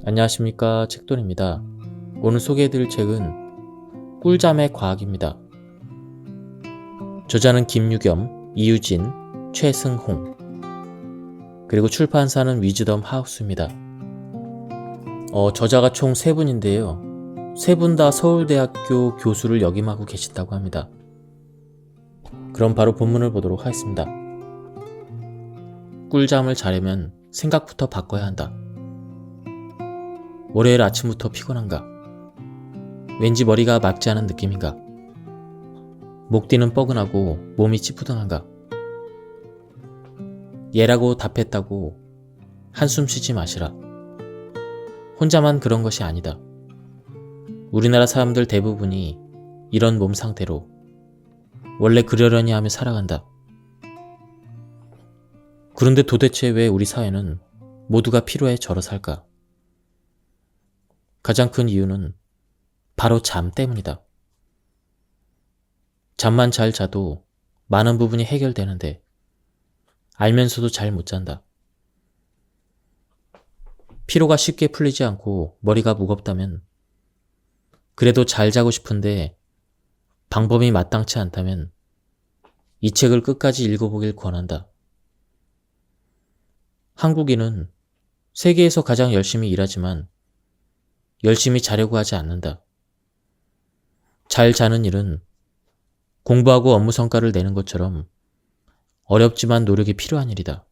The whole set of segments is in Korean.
안녕하십니까, 책돈입니다. 오늘 소개해드릴 책은 꿀잠의 과학입니다. 저자는 김유겸, 이유진, 최승홍, 그리고 출판사는 위즈덤 하우스입니다. 저자가 총 3분인데요. 3분 다 서울대학교 교수를 역임하고 계신다고 합니다. 그럼 바로 본문을 보도록 하겠습니다. 꿀잠을 자려면 생각부터 바꿔야 한다. 월요일 아침부터 피곤한가? 왠지 머리가 맑지 않은 느낌인가? 목 뒤는 뻐근하고 몸이 찌뿌둥한가? 얘라고 답했다고 한숨 쉬지 마시라. 혼자만 그런 것이 아니다. 우리나라 사람들 대부분이 이런 몸 상태로 원래 그러려니 하며 살아간다. 그런데 도대체 왜 우리 사회는 모두가 피로에 절어 살까? 가장 큰 이유는 바로 잠 때문이다. 잠만 잘 자도 많은 부분이 해결되는데 알면서도 잘 못 잔다. 피로가 쉽게 풀리지 않고 머리가 무겁다면, 그래도 잘 자고 싶은데 방법이 마땅치 않다면 이 책을 끝까지 읽어보길 권한다. 한국인은 세계에서 가장 열심히 일하지만 열심히 자려고 하지 않는다. 잘 자는 일은 공부하고 업무 성과를 내는 것처럼 어렵지만 노력이 필요한 일이다.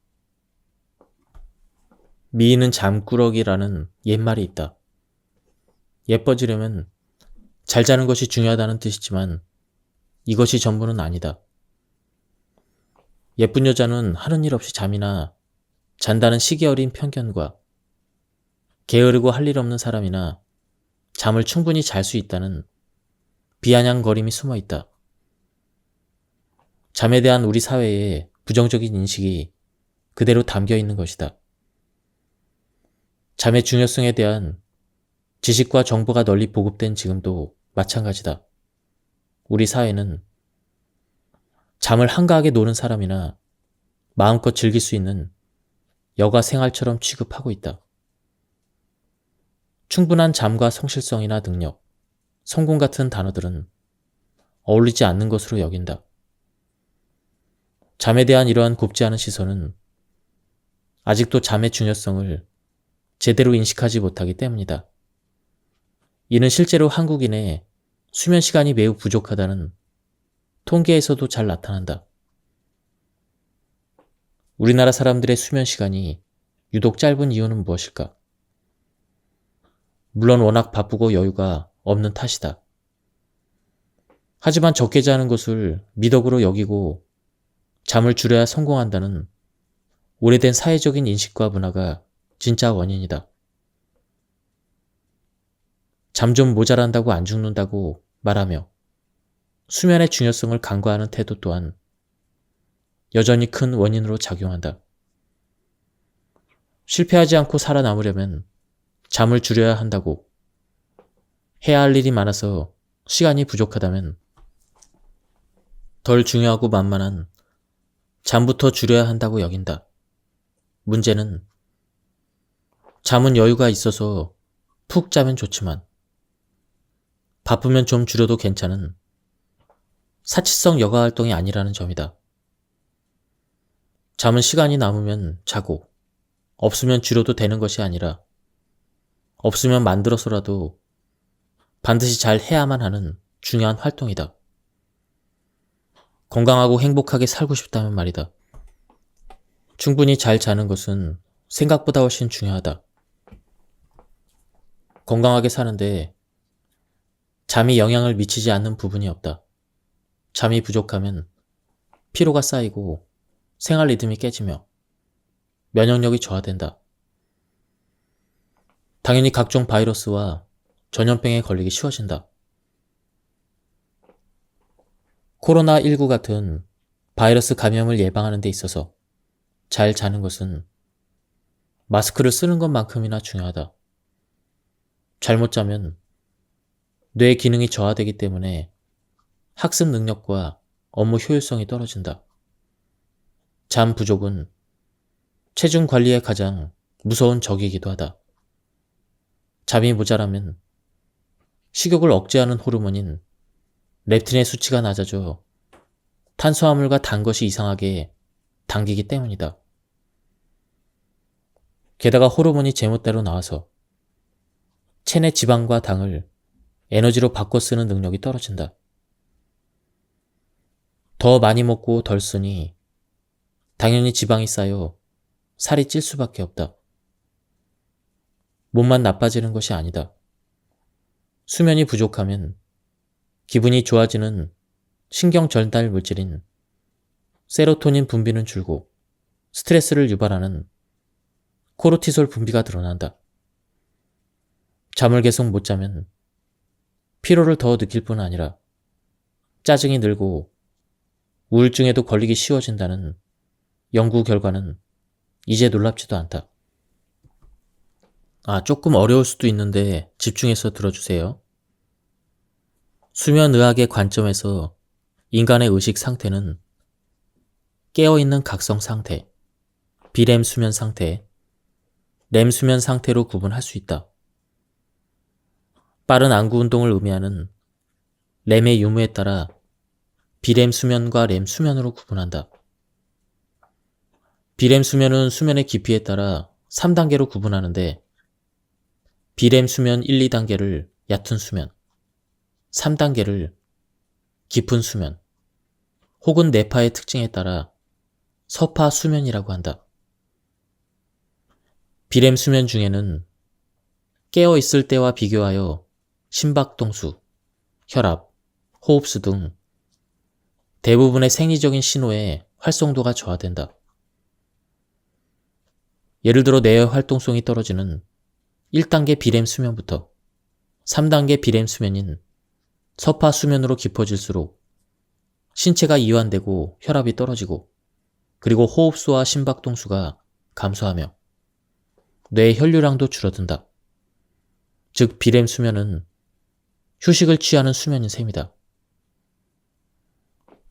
미인은 잠꾸러기라는 옛말이 있다. 예뻐지려면 잘 자는 것이 중요하다는 뜻이지만 이것이 전부는 아니다. 예쁜 여자는 하는 일 없이 잠이나 잔다는 시기 어린 편견과 게으르고 할 일 없는 사람이나 잠을 충분히 잘 수 있다는 비아냥거림이 숨어 있다. 잠에 대한 우리 사회의 부정적인 인식이 그대로 담겨 있는 것이다. 잠의 중요성에 대한 지식과 정보가 널리 보급된 지금도 마찬가지다. 우리 사회는 잠을 한가하게 노는 사람이나 마음껏 즐길 수 있는 여가 생활처럼 취급하고 있다. 충분한 잠과 성실성이나 능력, 성공 같은 단어들은 어울리지 않는 것으로 여긴다. 잠에 대한 이러한 곱지 않은 시선은 아직도 잠의 중요성을 제대로 인식하지 못하기 때문이다. 이는 실제로 한국인의 수면 시간이 매우 부족하다는 통계에서도 잘 나타난다. 우리나라 사람들의 수면 시간이 유독 짧은 이유는 무엇일까? 물론 워낙 바쁘고 여유가 없는 탓이다. 하지만 적게 자는 것을 미덕으로 여기고 잠을 줄여야 성공한다는 오래된 사회적인 인식과 문화가 진짜 원인이다. 잠 좀 모자란다고 안 죽는다고 말하며 수면의 중요성을 간과하는 태도 또한 여전히 큰 원인으로 작용한다. 실패하지 않고 살아남으려면 잠을 줄여야 한다고, 해야 할 일이 많아서 시간이 부족하다면 덜 중요하고 만만한 잠부터 줄여야 한다고 여긴다. 문제는 잠은 여유가 있어서 푹 자면 좋지만 바쁘면 좀 줄여도 괜찮은 사치성 여가 활동이 아니라는 점이다. 잠은 시간이 남으면 자고, 없으면 줄여도 되는 것이 아니라 없으면 만들어서라도 반드시 잘 해야만 하는 중요한 활동이다. 건강하고 행복하게 살고 싶다면 말이다. 충분히 잘 자는 것은 생각보다 훨씬 중요하다. 건강하게 사는데 잠이 영향을 미치지 않는 부분이 없다. 잠이 부족하면 피로가 쌓이고 생활 리듬이 깨지며 면역력이 저하된다. 당연히 각종 바이러스와 전염병에 걸리기 쉬워진다. 코로나19 같은 바이러스 감염을 예방하는 데 있어서 잘 자는 것은 마스크를 쓰는 것만큼이나 중요하다. 잘못 자면 뇌 기능이 저하되기 때문에 학습 능력과 업무 효율성이 떨어진다. 잠 부족은 체중 관리에 가장 무서운 적이기도 하다. 잠이 모자라면 식욕을 억제하는 호르몬인 렙틴의 수치가 낮아져 탄수화물과 단 것이 이상하게 당기기 때문이다. 게다가 호르몬이 제멋대로 나와서 체내 지방과 당을 에너지로 바꿔 쓰는 능력이 떨어진다. 더 많이 먹고 덜 쓰니 당연히 지방이 쌓여 살이 찔 수밖에 없다. 몸만 나빠지는 것이 아니다. 수면이 부족하면 기분이 좋아지는 신경 전달 물질인 세로토닌 분비는 줄고 스트레스를 유발하는 코르티솔 분비가 늘어난다. 잠을 계속 못 자면 피로를 더 느낄 뿐 아니라 짜증이 늘고 우울증에도 걸리기 쉬워진다는 연구 결과는 이제 놀랍지도 않다. 조금 어려울 수도 있는데 집중해서 들어주세요. 수면의학의 관점에서 인간의 의식 상태는 깨어있는 각성 상태, 비렘 수면 상태, 렘 수면 상태로 구분할 수 있다. 빠른 안구 운동을 의미하는 렘의 유무에 따라 비렘 수면과 렘 수면으로 구분한다. 비렘 수면은 수면의 깊이에 따라 3단계로 구분하는데 비렘 수면 1, 2단계를 얕은 수면, 3단계를 깊은 수면, 혹은 뇌파의 특징에 따라 서파 수면이라고 한다. 비렘 수면 중에는 깨어있을 때와 비교하여 심박동수, 혈압, 호흡수 등 대부분의 생리적인 신호의 활성도가 저하된다. 예를 들어 뇌의 활동성이 떨어지는 1단계 비렘 수면부터 3단계 비렘 수면인 서파 수면으로 깊어질수록 신체가 이완되고 혈압이 떨어지고 그리고 호흡수와 심박동수가 감소하며 뇌의 혈류량도 줄어든다. 즉 비렘 수면은 휴식을 취하는 수면인 셈이다.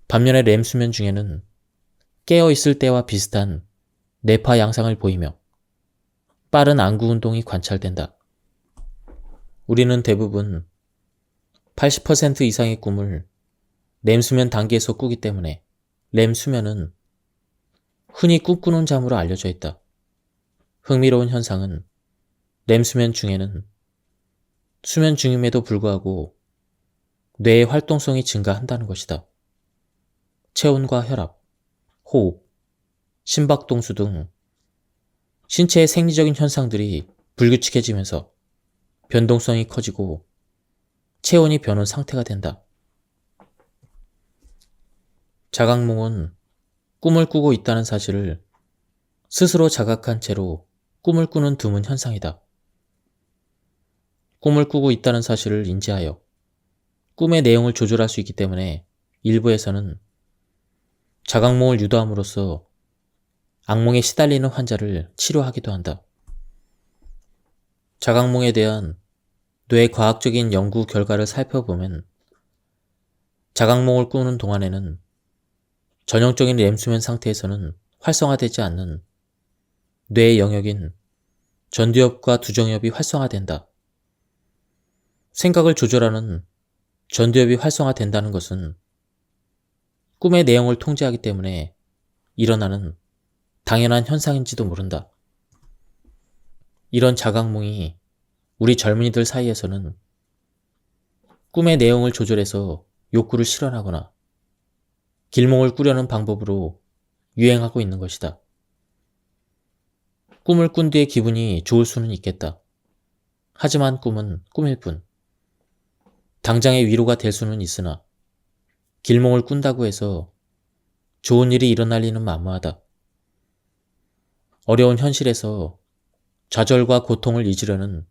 반면에 렘 수면 중에는 깨어있을 때와 비슷한 뇌파 양상을 보이며 빠른 안구 운동이 관찰된다. 우리는 대부분 80% 이상의 꿈을 렘 수면 단계에서 꾸기 때문에 렘 수면은 흔히 꿈꾸는 잠으로 알려져 있다. 흥미로운 현상은 렘 수면 중에는 수면 중임에도 불구하고 뇌의 활동성이 증가한다는 것이다. 체온과 혈압, 호흡, 심박동수 등 신체의 생리적인 현상들이 불규칙해지면서 변동성이 커지고 체온이 변한 상태가 된다. 자각몽은 꿈을 꾸고 있다는 사실을 스스로 자각한 채로 꿈을 꾸는 드문 현상이다. 꿈을 꾸고 있다는 사실을 인지하여 꿈의 내용을 조절할 수 있기 때문에 일부에서는 자각몽을 유도함으로써 악몽에 시달리는 환자를 치료하기도 한다. 자각몽에 대한 뇌 과학적인 연구 결과를 살펴보면 자각몽을 꾸는 동안에는 전형적인 렘수면 상태에서는 활성화되지 않는 뇌의 영역인 전두엽과 두정엽이 활성화된다. 생각을 조절하는 전두엽이 활성화된다는 것은 꿈의 내용을 통제하기 때문에 일어나는 당연한 현상인지도 모른다. 이런 자각몽이 우리 젊은이들 사이에서는 꿈의 내용을 조절해서 욕구를 실현하거나 길몽을 꾸려는 방법으로 유행하고 있는 것이다. 꿈을 꾼 뒤에 기분이 좋을 수는 있겠다. 하지만 꿈은 꿈일 뿐. 당장의 위로가 될 수는 있으나 길몽을 꾼다고 해서 좋은 일이 일어날 리는 만무하다. 어려운 현실에서 좌절과 고통을 잊으려는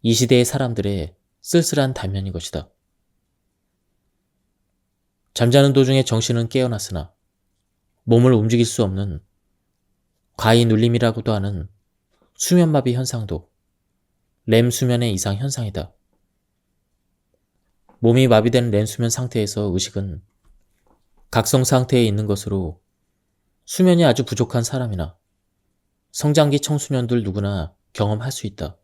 이 시대의 사람들의 쓸쓸한 단면인 것이다. 잠자는 도중에 정신은 깨어났으나 몸을 움직일 수 없는 과이 눌림이라고도 하는 수면마비 현상도 렘 수면의 이상 현상이다. 몸이 마비된 렘 수면 상태에서 의식은 각성 상태에 있는 것으로 수면이 아주 부족한 사람이나 성장기 청소년들 누구나 경험할 수 있다.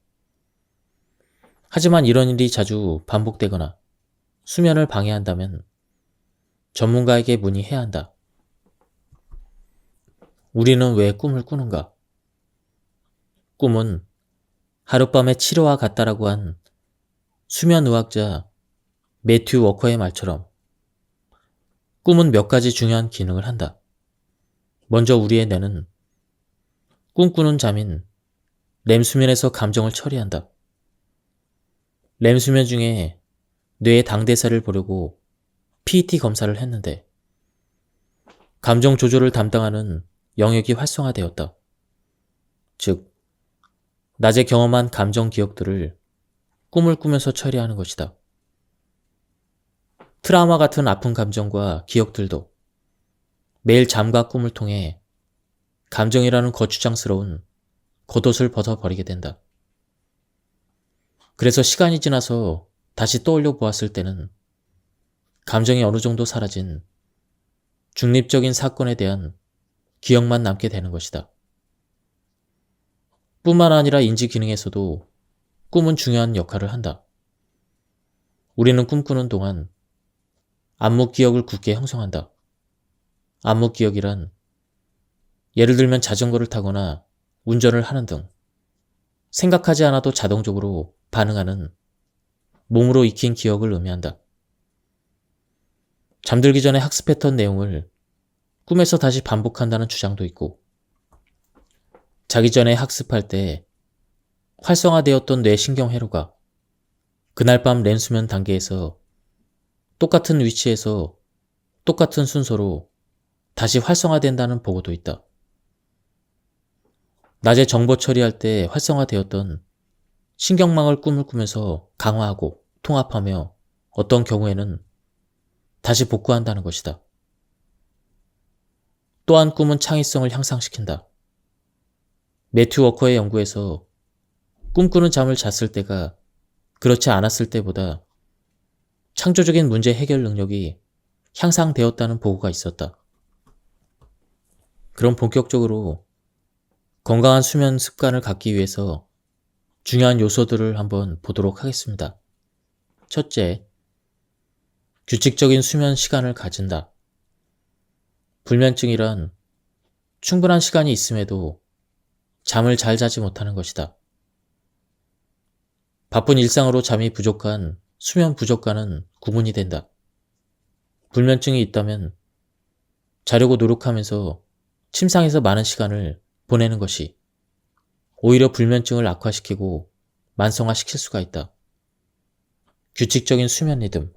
하지만 이런 일이 자주 반복되거나 수면을 방해한다면 전문가에게 문의해야 한다. 우리는 왜 꿈을 꾸는가? 꿈은 하룻밤의 치료와 같다라고 한 수면의학자 매튜 워커의 말처럼 꿈은 몇 가지 중요한 기능을 한다. 먼저 우리의 뇌는 꿈꾸는 잠인 렘수면에서 감정을 처리한다. 렘수면 중에 뇌의 당대사를 보려고 PET 검사를 했는데 감정 조절을 담당하는 영역이 활성화되었다. 즉, 낮에 경험한 감정 기억들을 꿈을 꾸면서 처리하는 것이다. 트라우마 같은 아픈 감정과 기억들도 매일 잠과 꿈을 통해 감정이라는 거추장스러운 겉옷을 벗어버리게 된다. 그래서 시간이 지나서 다시 떠올려 보았을 때는 감정이 어느 정도 사라진 중립적인 사건에 대한 기억만 남게 되는 것이다. 뿐만 아니라 인지 기능에서도 꿈은 중요한 역할을 한다. 우리는 꿈꾸는 동안 암묵 기억을 굳게 형성한다. 암묵 기억이란 예를 들면 자전거를 타거나 운전을 하는 등 생각하지 않아도 자동적으로 반응하는 몸으로 익힌 기억을 의미한다. 잠들기 전에 학습했던 내용을 꿈에서 다시 반복한다는 주장도 있고, 자기 전에 학습할 때 활성화되었던 뇌 신경회로가 그날 밤 렘수면 단계에서 똑같은 위치에서 똑같은 순서로 다시 활성화된다는 보고도 있다. 낮에 정보 처리할 때 활성화되었던 신경망을 꿈을 꾸면서 강화하고 통합하며 어떤 경우에는 다시 복구한다는 것이다. 또한 꿈은 창의성을 향상시킨다. 매튜 워커의 연구에서 꿈꾸는 잠을 잤을 때가 그렇지 않았을 때보다 창조적인 문제 해결 능력이 향상되었다는 보고가 있었다. 그럼 본격적으로 건강한 수면 습관을 갖기 위해서 중요한 요소들을 한번 보도록 하겠습니다. 첫째, 규칙적인 수면 시간을 가진다. 불면증이란 충분한 시간이 있음에도 잠을 잘 자지 못하는 것이다. 바쁜 일상으로 잠이 부족한 수면 부족과는 구분이 된다. 불면증이 있다면 자려고 노력하면서 침상에서 많은 시간을 보내는 것이 오히려 불면증을 악화시키고 만성화시킬 수가 있다. 규칙적인 수면 리듬,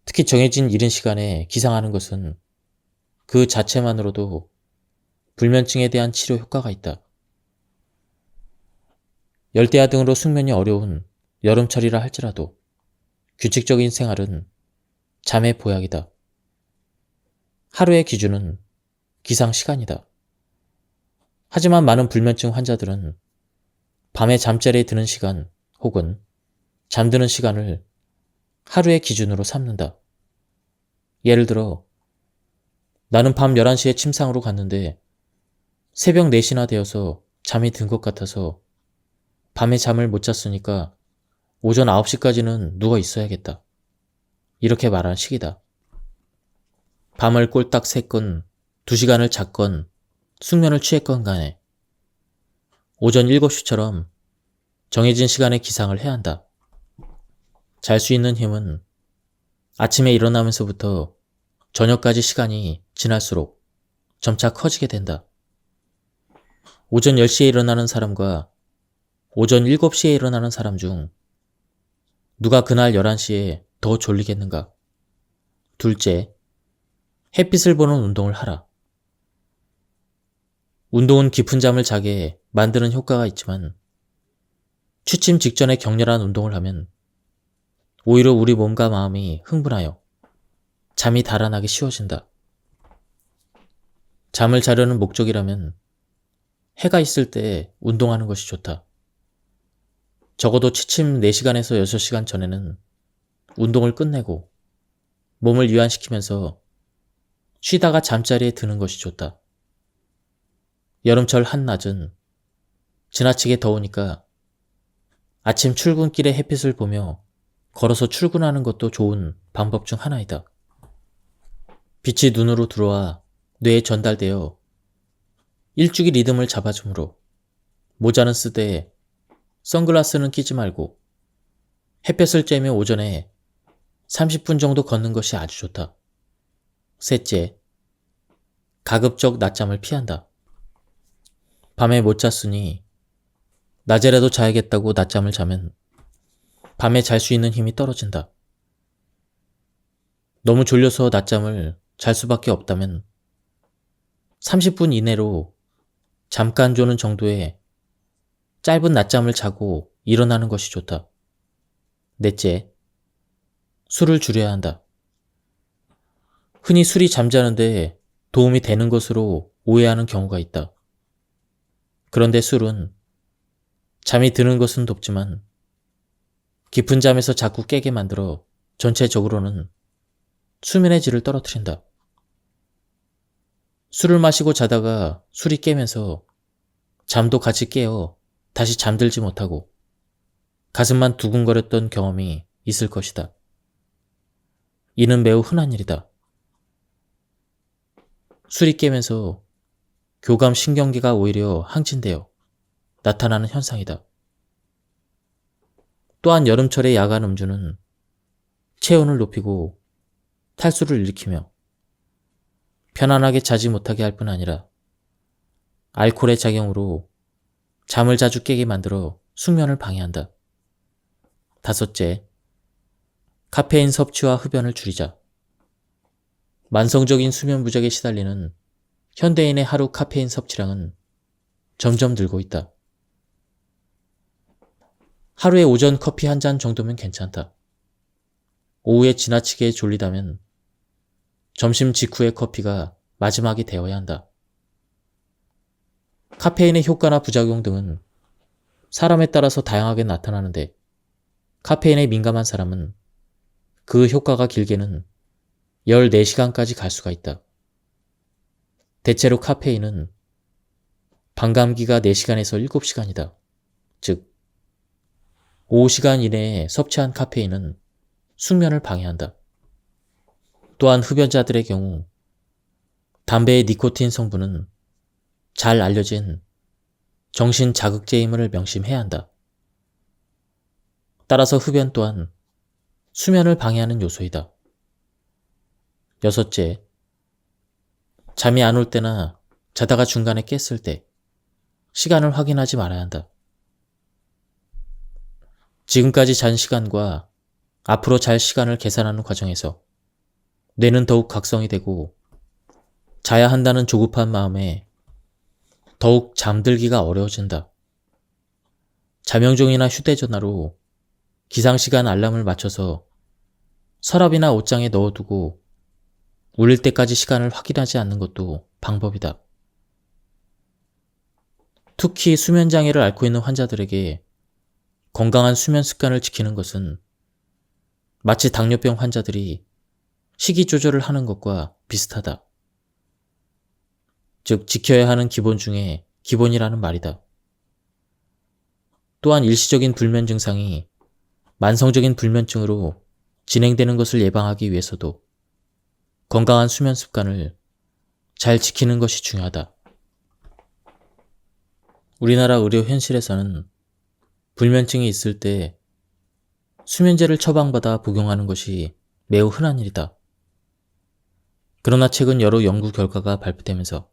특히 정해진 이른 시간에 기상하는 것은 그 자체만으로도 불면증에 대한 치료 효과가 있다. 열대야 등으로 숙면이 어려운 여름철이라 할지라도 규칙적인 생활은 잠의 보약이다. 하루의 기준은 기상 시간이다. 하지만 많은 불면증 환자들은 밤에 잠자리에 드는 시간 혹은 잠드는 시간을 하루의 기준으로 삼는다. 예를 들어, 나는 밤 11시에 침상으로 갔는데 새벽 4시나 되어서 잠이 든 것 같아서 밤에 잠을 못 잤으니까 오전 9시까지는 누워 있어야겠다. 이렇게 말하는 식이다. 밤을 꼴딱 샜건 2시간을 잤건 숙면을 취했건 간에 오전 7시처럼 정해진 시간에 기상을 해야 한다. 잘 수 있는 힘은 아침에 일어나면서부터 저녁까지 시간이 지날수록 점차 커지게 된다. 오전 10시에 일어나는 사람과 오전 7시에 일어나는 사람 중 누가 그날 11시에 더 졸리겠는가? 둘째, 햇빛을 보는 운동을 하라. 운동은 깊은 잠을 자게 만드는 효과가 있지만 취침 직전에 격렬한 운동을 하면 오히려 우리 몸과 마음이 흥분하여 잠이 달아나기 쉬워진다. 잠을 자려는 목적이라면 해가 있을 때 운동하는 것이 좋다. 적어도 취침 4시간에서 6시간 전에는 운동을 끝내고 몸을 이완시키면서 쉬다가 잠자리에 드는 것이 좋다. 여름철 한낮은 지나치게 더우니까 아침 출근길에 햇빛을 보며 걸어서 출근하는 것도 좋은 방법 중 하나이다. 빛이 눈으로 들어와 뇌에 전달되어 일주기 리듬을 잡아주므로 모자는 쓰되 선글라스는 끼지 말고 햇볕을 쬐며 오전에 30분 정도 걷는 것이 아주 좋다. 셋째, 가급적 낮잠을 피한다. 밤에 못 잤으니 낮에라도 자야겠다고 낮잠을 자면 밤에 잘 수 있는 힘이 떨어진다. 너무 졸려서 낮잠을 잘 수밖에 없다면 30분 이내로 잠깐 조는 정도의 짧은 낮잠을 자고 일어나는 것이 좋다. 넷째, 술을 줄여야 한다. 흔히 술이 잠자는데 도움이 되는 것으로 오해하는 경우가 있다. 그런데 술은 잠이 드는 것은 돕지만 깊은 잠에서 자꾸 깨게 만들어 전체적으로는 수면의 질을 떨어뜨린다. 술을 마시고 자다가 술이 깨면서 잠도 같이 깨어 다시 잠들지 못하고 가슴만 두근거렸던 경험이 있을 것이다. 이는 매우 흔한 일이다. 술이 깨면서 교감 신경계가 오히려 항진되어 나타나는 현상이다. 또한 여름철의 야간 음주는 체온을 높이고 탈수를 일으키며 편안하게 자지 못하게 할 뿐 아니라 알코올의 작용으로 잠을 자주 깨게 만들어 숙면을 방해한다. 다섯째, 카페인 섭취와 흡연을 줄이자. 만성적인 수면 부족에 시달리는 현대인의 하루 카페인 섭취량은 점점 늘고 있다. 하루에 오전 커피 한 잔 정도면 괜찮다. 오후에 지나치게 졸리다면 점심 직후의 커피가 마지막이 되어야 한다. 카페인의 효과나 부작용 등은 사람에 따라서 다양하게 나타나는데 카페인에 민감한 사람은 그 효과가 길게는 14시간까지 갈 수가 있다. 대체로 카페인은 반감기가 4시간에서 7시간이다. 즉, 5시간 이내에 섭취한 카페인은 숙면을 방해한다. 또한 흡연자들의 경우 담배의 니코틴 성분은 잘 알려진 정신 자극제임을 명심해야 한다. 따라서 흡연 또한 수면을 방해하는 요소이다. 여섯째, 잠이 안 올 때나 자다가 중간에 깼을 때 시간을 확인하지 말아야 한다. 지금까지 잔 시간과 앞으로 잘 시간을 계산하는 과정에서 뇌는 더욱 각성이 되고 자야 한다는 조급한 마음에 더욱 잠들기가 어려워진다. 자명종이나 휴대전화로 기상시간 알람을 맞춰서 서랍이나 옷장에 넣어두고 울릴 때까지 시간을 확인하지 않는 것도 방법이다. 특히 수면장애를 앓고 있는 환자들에게 건강한 수면 습관을 지키는 것은 마치 당뇨병 환자들이 식이 조절을 하는 것과 비슷하다. 즉, 지켜야 하는 기본 중에 기본이라는 말이다. 또한 일시적인 불면 증상이 만성적인 불면증으로 진행되는 것을 예방하기 위해서도 건강한 수면 습관을 잘 지키는 것이 중요하다. 우리나라 의료 현실에서는 불면증이 있을 때 수면제를 처방받아 복용하는 것이 매우 흔한 일이다. 그러나 최근 여러 연구 결과가 발표되면서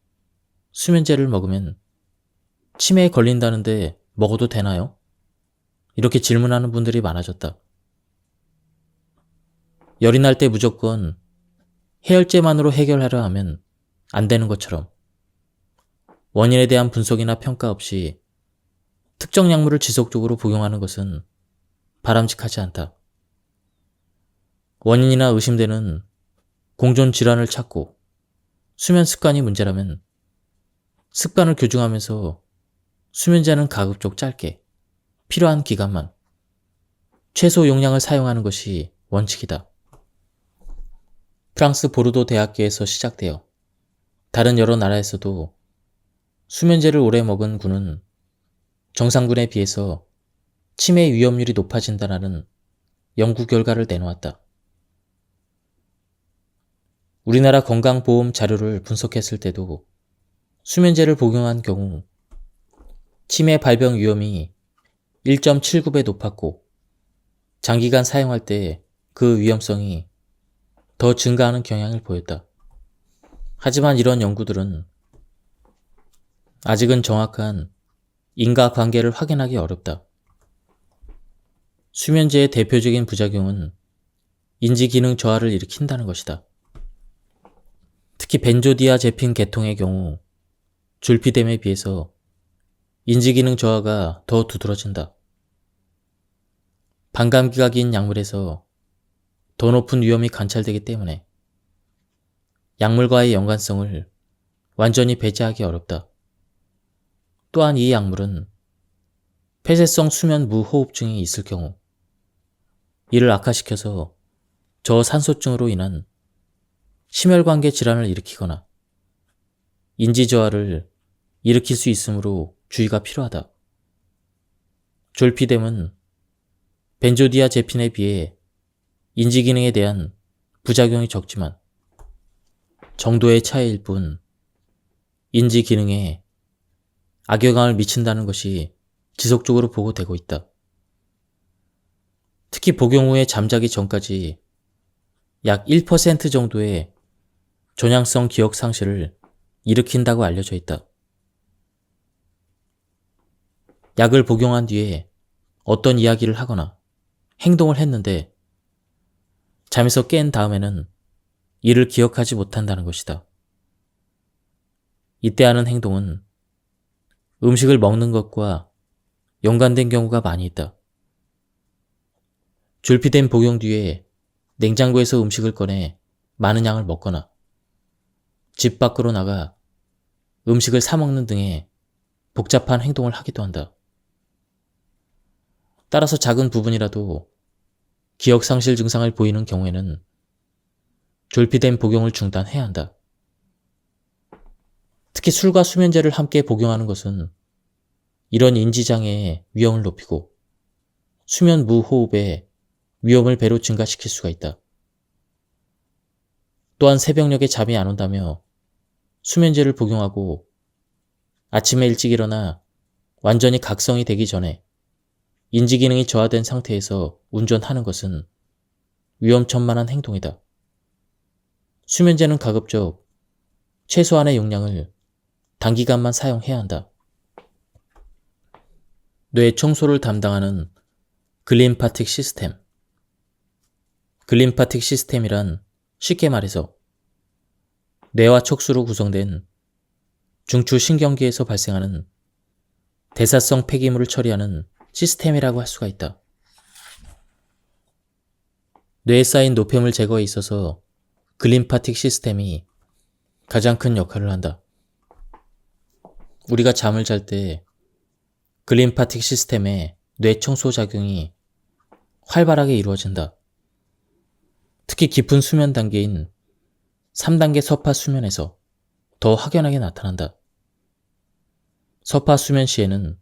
수면제를 먹으면 치매에 걸린다는데 먹어도 되나요? 이렇게 질문하는 분들이 많아졌다. 열이 날 때 무조건 해열제만으로 해결하려 하면 안 되는 것처럼 원인에 대한 분석이나 평가 없이 특정 약물을 지속적으로 복용하는 것은 바람직하지 않다. 원인이나 의심되는 공존 질환을 찾고 수면 습관이 문제라면 습관을 교정하면서 수면제는 가급적 짧게 필요한 기간만 최소 용량을 사용하는 것이 원칙이다. 프랑스 보르도 대학교에서 시작되어 다른 여러 나라에서도 수면제를 오래 먹은 군은 정상군에 비해서 치매 위험률이 높아진다는 연구 결과를 내놓았다. 우리나라 건강보험 자료를 분석했을 때도 수면제를 복용한 경우 치매 발병 위험이 1.79배 높았고 장기간 사용할 때 그 위험성이 더 증가하는 경향을 보였다. 하지만 이런 연구들은 아직은 정확한 인과관계를 확인하기 어렵다. 수면제의 대표적인 부작용은 인지기능 저하를 일으킨다는 것이다. 특히 벤조디아제핀 계통의 경우 졸피뎀에 비해서 인지기능 저하가 더 두드러진다. 반감기가 긴 약물에서 더 높은 위험이 관찰되기 때문에 약물과의 연관성을 완전히 배제하기 어렵다. 또한 이 약물은 폐쇄성 수면 무호흡증이 있을 경우 이를 악화시켜서 저산소증으로 인한 심혈관계 질환을 일으키거나 인지저하를 일으킬 수 있으므로 주의가 필요하다. 졸피뎀은 벤조디아제핀에 비해 인지기능에 대한 부작용이 적지만 정도의 차이일 뿐 인지기능에 악영향을 미친다는 것이 지속적으로 보고되고 있다. 특히 복용 후에 잠자기 전까지 약 1% 정도의 전향성 기억 상실을 일으킨다고 알려져 있다. 약을 복용한 뒤에 어떤 이야기를 하거나 행동을 했는데 잠에서 깬 다음에는 이를 기억하지 못한다는 것이다. 이때 하는 행동은 음식을 먹는 것과 연관된 경우가 많이 있다. 졸피뎀 복용 뒤에 냉장고에서 음식을 꺼내 많은 양을 먹거나 집 밖으로 나가 음식을 사 먹는 등의 복잡한 행동을 하기도 한다. 따라서 작은 부분이라도 기억상실 증상을 보이는 경우에는 졸피뎀 복용을 중단해야 한다. 특히 술과 수면제를 함께 복용하는 것은 이런 인지장애의 위험을 높이고 수면 무호흡의 위험을 배로 증가시킬 수가 있다. 또한 새벽녘에 잠이 안 온다며 수면제를 복용하고 아침에 일찍 일어나 완전히 각성이 되기 전에 인지기능이 저하된 상태에서 운전하는 것은 위험천만한 행동이다. 수면제는 가급적 최소한의 용량을 단기간만 사용해야 한다. 뇌 청소를 담당하는 글림파틱 시스템. 글림파틱 시스템이란 쉽게 말해서 뇌와 척수로 구성된 중추신경계에서 발생하는 대사성 폐기물을 처리하는 시스템이라고 할 수가 있다. 뇌에 쌓인 노폐물 제거에 있어서 글림파틱 시스템이 가장 큰 역할을 한다. 우리가 잠을 잘 때 글림파틱 시스템의 뇌 청소 작용이 활발하게 이루어진다. 특히 깊은 수면 단계인 3단계 서파 수면에서 더 확연하게 나타난다. 서파 수면 시에는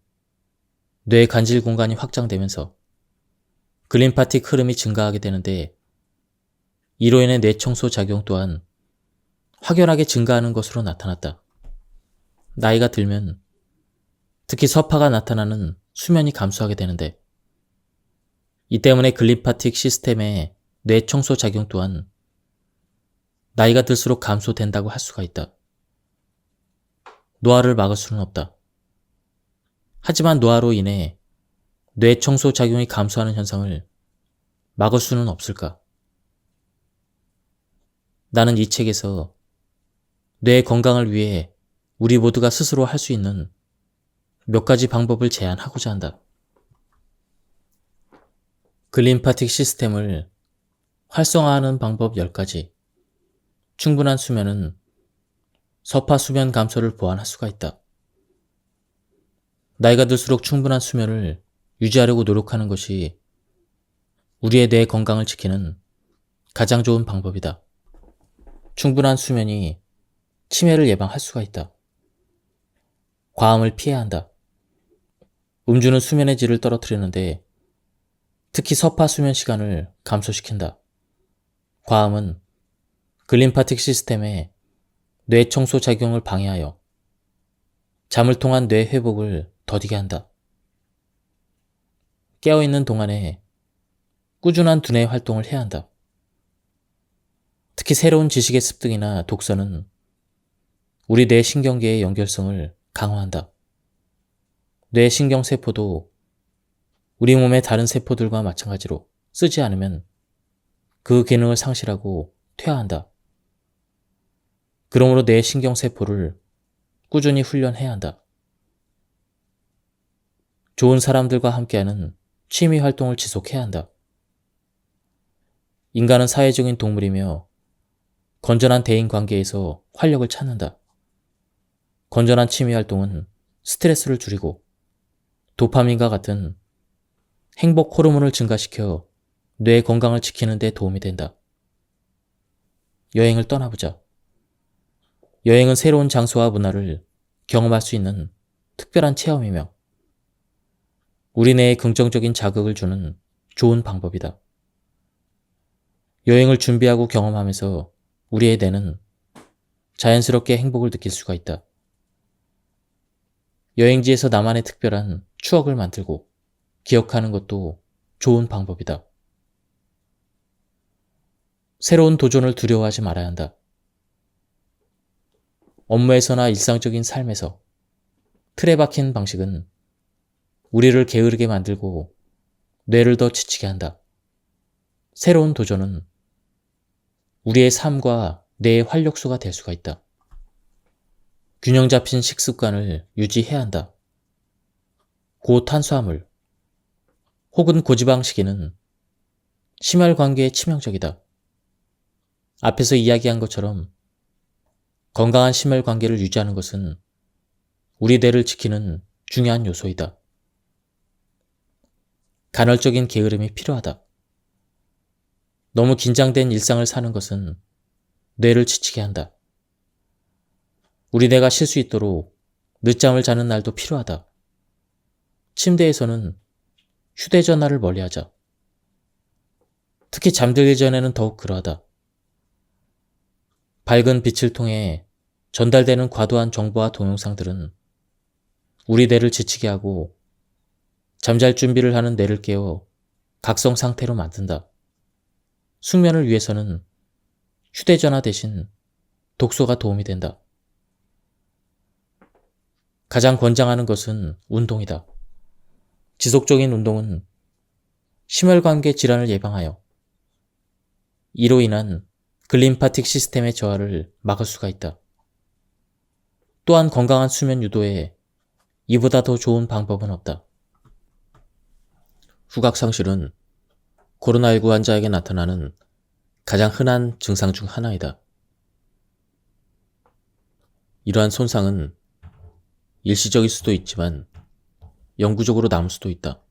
뇌 간질 공간이 확장되면서 글림파틱 흐름이 증가하게 되는데 이로 인해 뇌 청소 작용 또한 확연하게 증가하는 것으로 나타났다. 나이가 들면 특히 서파가 나타나는 수면이 감소하게 되는데 이 때문에 글림파틱 시스템의 뇌 청소 작용 또한 나이가 들수록 감소된다고 할 수가 있다. 노화를 막을 수는 없다. 하지만 노화로 인해 뇌 청소 작용이 감소하는 현상을 막을 수는 없을까? 나는 이 책에서 뇌 건강을 위해 우리 모두가 스스로 할 수 있는 몇 가지 방법을 제안하고자 한다. 글림파틱 시스템을 활성화하는 방법 10가지. 충분한 수면은 서파 수면 감소를 보완할 수가 있다. 나이가 들수록 충분한 수면을 유지하려고 노력하는 것이 우리의 뇌 건강을 지키는 가장 좋은 방법이다. 충분한 수면이 치매를 예방할 수가 있다. 과음을 피해야 한다. 음주는 수면의 질을 떨어뜨리는데 특히 서파 수면 시간을 감소시킨다. 과음은 글림파틱 시스템의 뇌 청소 작용을 방해하여 잠을 통한 뇌 회복을 더디게 한다. 깨어있는 동안에 꾸준한 두뇌 활동을 해야 한다. 특히 새로운 지식의 습득이나 독서는 우리 뇌 신경계의 연결성을 강화한다. 뇌 신경세포도 우리 몸의 다른 세포들과 마찬가지로 쓰지 않으면 그 기능을 상실하고 퇴화한다. 그러므로 뇌 신경세포를 꾸준히 훈련해야 한다. 좋은 사람들과 함께하는 취미 활동을 지속해야 한다. 인간은 사회적인 동물이며 건전한 대인 관계에서 활력을 찾는다. 건전한 취미 활동은 스트레스를 줄이고 도파민과 같은 행복 호르몬을 증가시켜 뇌 건강을 지키는 데 도움이 된다. 여행을 떠나보자. 여행은 새로운 장소와 문화를 경험할 수 있는 특별한 체험이며 우리 뇌에 긍정적인 자극을 주는 좋은 방법이다. 여행을 준비하고 경험하면서 우리의 뇌는 자연스럽게 행복을 느낄 수가 있다. 여행지에서 나만의 특별한 추억을 만들고 기억하는 것도 좋은 방법이다. 새로운 도전을 두려워하지 말아야 한다. 업무에서나 일상적인 삶에서 틀에 박힌 방식은 우리를 게으르게 만들고 뇌를 더 지치게 한다. 새로운 도전은 우리의 삶과 뇌의 활력소가 될 수가 있다. 균형 잡힌 식습관을 유지해야 한다. 고탄수화물 혹은 고지방 식이는 심혈관계에 치명적이다. 앞에서 이야기한 것처럼 건강한 심혈관계를 유지하는 것은 우리 뇌를 지키는 중요한 요소이다. 간헐적인 게으름이 필요하다. 너무 긴장된 일상을 사는 것은 뇌를 지치게 한다. 우리 뇌가 쉴 수 있도록 늦잠을 자는 날도 필요하다. 침대에서는 휴대전화를 멀리하자. 특히 잠들기 전에는 더욱 그러하다. 밝은 빛을 통해 전달되는 과도한 정보와 동영상들은 우리 뇌를 지치게 하고 잠잘 준비를 하는 뇌를 깨워 각성 상태로 만든다. 숙면을 위해서는 휴대전화 대신 독서가 도움이 된다. 가장 권장하는 것은 운동이다. 지속적인 운동은 심혈관계 질환을 예방하여 이로 인한 글림파틱 시스템의 저하를 막을 수가 있다. 또한 건강한 수면 유도에 이보다 더 좋은 방법은 없다. 후각상실은 코로나19 환자에게 나타나는 가장 흔한 증상 중 하나이다. 이러한 손상은 일시적일 수도 있지만 영구적으로 남을 수도 있다.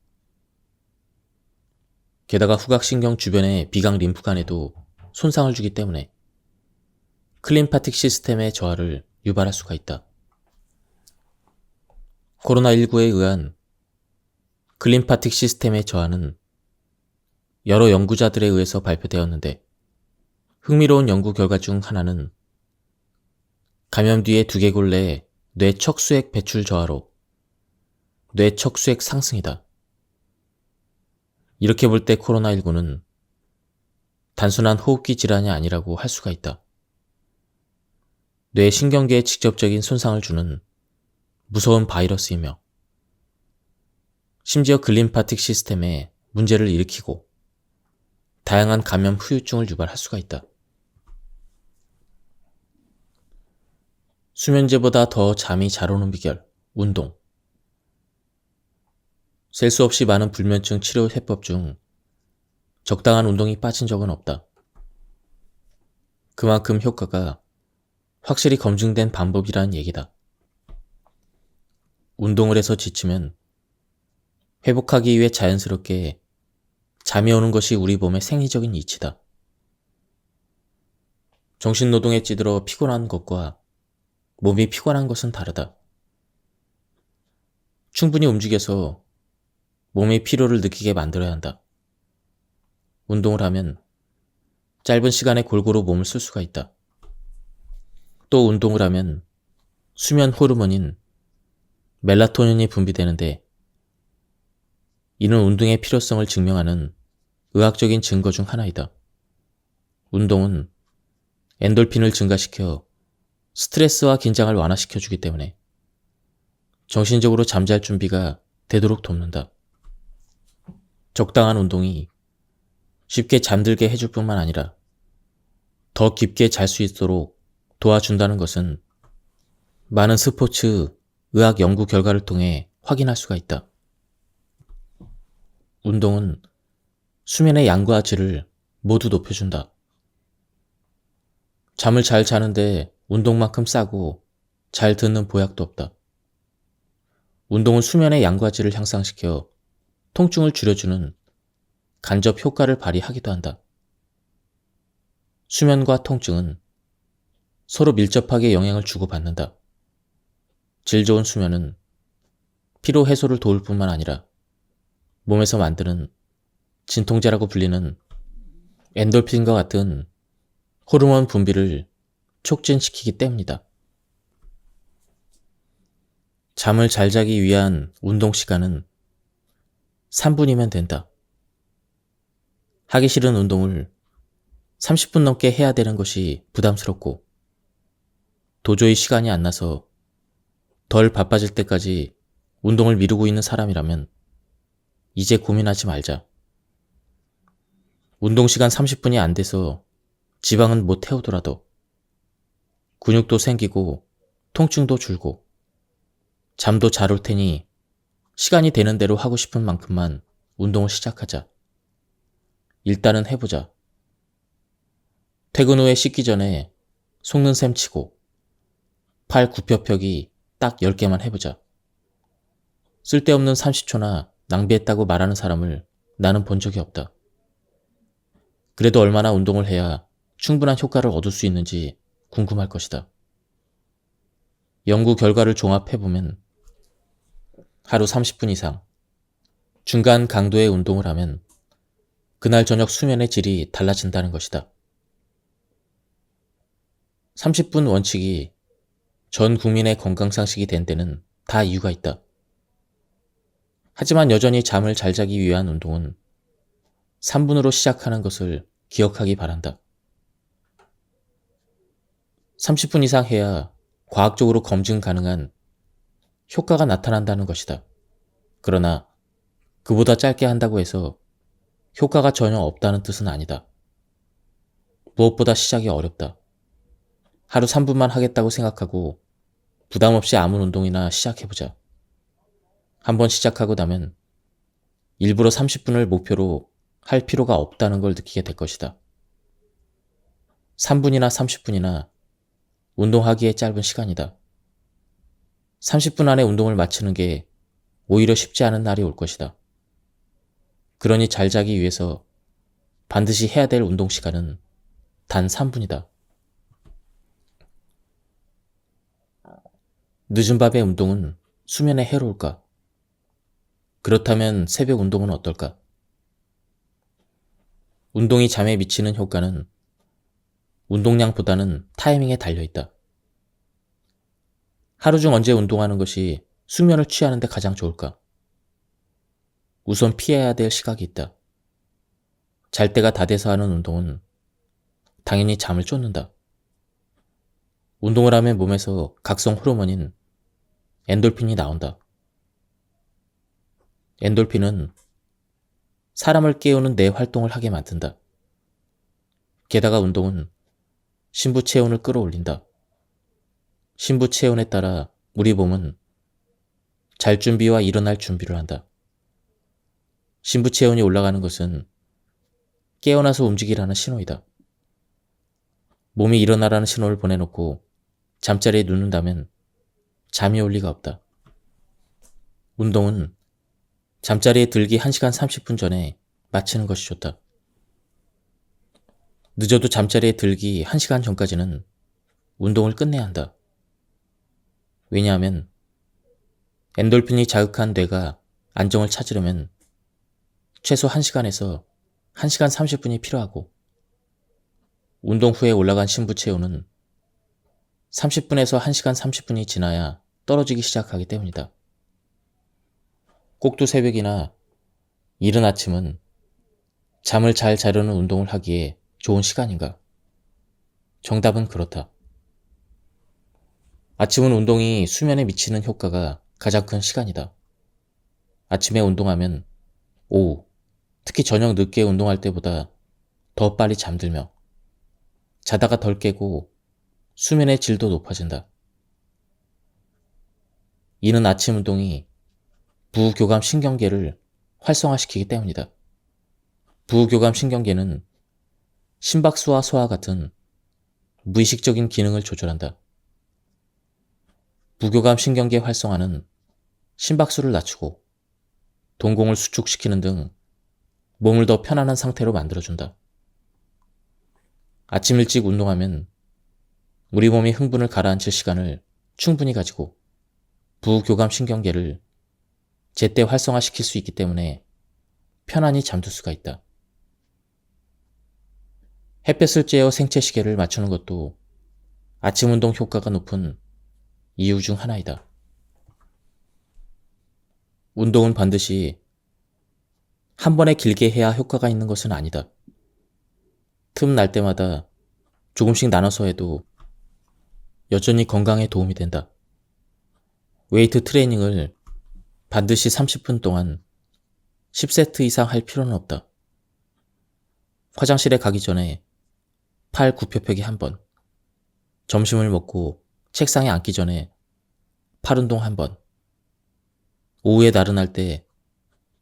게다가 후각신경 주변의 비강 림프관에도 손상을 주기 때문에 클림파틱 시스템의 저하를 유발할 수가 있다. 코로나19에 의한 클림파틱 시스템의 저하는 여러 연구자들에 의해서 발표되었는데 흥미로운 연구 결과 중 하나는 감염 뒤에 두개골 내의 뇌척수액 배출 저하로 뇌척수액 상승이다. 이렇게 볼 때 코로나19는 단순한 호흡기 질환이 아니라고 할 수가 있다. 뇌 신경계에 직접적인 손상을 주는 무서운 바이러스이며 심지어 글림파틱 시스템에 문제를 일으키고 다양한 감염 후유증을 유발할 수가 있다. 수면제보다 더 잠이 잘 오는 비결, 운동. 셀 수 없이 많은 불면증 치료 해법 중 적당한 운동이 빠진 적은 없다. 그만큼 효과가 확실히 검증된 방법이라는 얘기다. 운동을 해서 지치면 회복하기 위해 자연스럽게 잠이 오는 것이 우리 몸의 생리적인 이치다. 정신노동에 찌들어 피곤한 것과 몸이 피곤한 것은 다르다. 충분히 움직여서 몸의 피로를 느끼게 만들어야 한다. 운동을 하면 짧은 시간에 골고루 몸을 쓸 수가 있다. 또 운동을 하면 수면 호르몬인 멜라토닌이 분비되는데 이는 운동의 필요성을 증명하는 의학적인 증거 중 하나이다. 운동은 엔돌핀을 증가시켜 스트레스와 긴장을 완화시켜주기 때문에 정신적으로 잠잘 준비가 되도록 돕는다. 적당한 운동이 쉽게 잠들게 해줄 뿐만 아니라 더 깊게 잘 수 있도록 도와준다는 것은 많은 스포츠 의학 연구 결과를 통해 확인할 수가 있다. 운동은 수면의 양과 질을 모두 높여준다. 잠을 잘 자는데 운동만큼 싸고 잘 듣는 보약도 없다. 운동은 수면의 양과 질을 향상시켜 통증을 줄여주는 간접 효과를 발휘하기도 한다. 수면과 통증은 서로 밀접하게 영향을 주고받는다. 질 좋은 수면은 피로 해소를 도울 뿐만 아니라 몸에서 만드는 진통제라고 불리는 엔돌핀과 같은 호르몬 분비를 촉진시키기 때문이다. 잠을 잘 자기 위한 운동 시간은 3분이면 된다. 하기 싫은 운동을 30분 넘게 해야 되는 것이 부담스럽고 도저히 시간이 안 나서 덜 바빠질 때까지 운동을 미루고 있는 사람이라면 이제 고민하지 말자. 운동 시간 30분이 안 돼서 지방은 못 태우더라도 근육도 생기고 통증도 줄고 잠도 잘 올 테니 시간이 되는 대로 하고 싶은 만큼만 운동을 시작하자. 일단은 해보자. 퇴근 후에 씻기 전에 속는 셈 치고 팔 굽혀펴기 딱 10개만 해보자. 쓸데없는 30초나 낭비했다고 말하는 사람을 나는 본 적이 없다. 그래도 얼마나 운동을 해야 충분한 효과를 얻을 수 있는지 궁금할 것이다. 연구 결과를 종합해보면 하루 30분 이상 중간 강도의 운동을 하면 그날 저녁 수면의 질이 달라진다는 것이다. 30분 원칙이 전 국민의 건강상식이 된 데는 다 이유가 있다. 하지만 여전히 잠을 잘 자기 위한 운동은 3분으로 시작하는 것을 기억하기 바란다. 30분 이상 해야 과학적으로 검증 가능한 효과가 나타난다는 것이다. 그러나 그보다 짧게 한다고 해서 효과가 전혀 없다는 뜻은 아니다. 무엇보다 시작이 어렵다. 하루 3분만 하겠다고 생각하고 부담 없이 아무 운동이나 시작해보자. 한번 시작하고 나면 일부러 30분을 목표로 할 필요가 없다는 걸 느끼게 될 것이다. 3분이나 30분이나 운동하기에 짧은 시간이다. 30분 안에 운동을 마치는 게 오히려 쉽지 않은 날이 올 것이다. 그러니 잘 자기 위해서 반드시 해야 될 운동 시간은 단 3분이다. 늦은 밤의 운동은 수면에 해로울까? 그렇다면 새벽 운동은 어떨까? 운동이 잠에 미치는 효과는 운동량보다는 타이밍에 달려있다. 하루 중 언제 운동하는 것이 숙면을 취하는 데 가장 좋을까? 우선 피해야 될 시각이 있다. 잘 때가 다 돼서 하는 운동은 당연히 잠을 쫓는다. 운동을 하면 몸에서 각성 호르몬인 엔돌핀이 나온다. 엔돌핀은 사람을 깨우는 뇌 활동을 하게 만든다. 게다가 운동은 심부체온을 끌어올린다. 심부체온에 따라 우리 몸은 잘 준비와 일어날 준비를 한다. 심부체온이 올라가는 것은 깨어나서 움직이라는 신호이다. 몸이 일어나라는 신호를 보내놓고 잠자리에 눕는다면 잠이 올 리가 없다. 운동은 잠자리에 들기 1시간 30분 전에 마치는 것이 좋다. 늦어도 잠자리에 들기 1시간 전까지는 운동을 끝내야 한다. 왜냐하면 엔돌핀이 자극한 뇌가 안정을 찾으려면 최소 1시간에서 1시간 30분이 필요하고 운동 후에 올라간 심부 체온은 30분에서 1시간 30분이 지나야 떨어지기 시작하기 때문이다. 꼭두 새벽이나 이른 아침은 잠을 잘 자려는 운동을 하기에 좋은 시간인가? 정답은 그렇다. 아침은 운동이 수면에 미치는 효과가 가장 큰 시간이다. 아침에 운동하면 오후, 특히 저녁 늦게 운동할 때보다 더 빨리 잠들며 자다가 덜 깨고 수면의 질도 높아진다. 이는 아침 운동이 부교감 신경계를 활성화시키기 때문이다. 부교감 신경계는 심박수와 소화 같은 무의식적인 기능을 조절한다. 부교감 신경계 활성화는 심박수를 낮추고 동공을 수축시키는 등 몸을 더 편안한 상태로 만들어준다. 아침 일찍 운동하면 우리 몸이 흥분을 가라앉힐 시간을 충분히 가지고 부교감 신경계를 제때 활성화시킬 수 있기 때문에 편안히 잠들 수가 있다. 햇볕을 쬐어 생체 시계를 맞추는 것도 아침 운동 효과가 높은 이유 중 하나이다. 운동은 반드시 한 번에 길게 해야 효과가 있는 것은 아니다. 틈 날 때마다 조금씩 나눠서 해도 여전히 건강에 도움이 된다. 웨이트 트레이닝을 반드시 30분 동안 10세트 이상 할 필요는 없다. 화장실에 가기 전에 팔 굽혀펴기 한 번, 점심을 먹고 책상에 앉기 전에 팔 운동 한 번, 오후에 나른할 때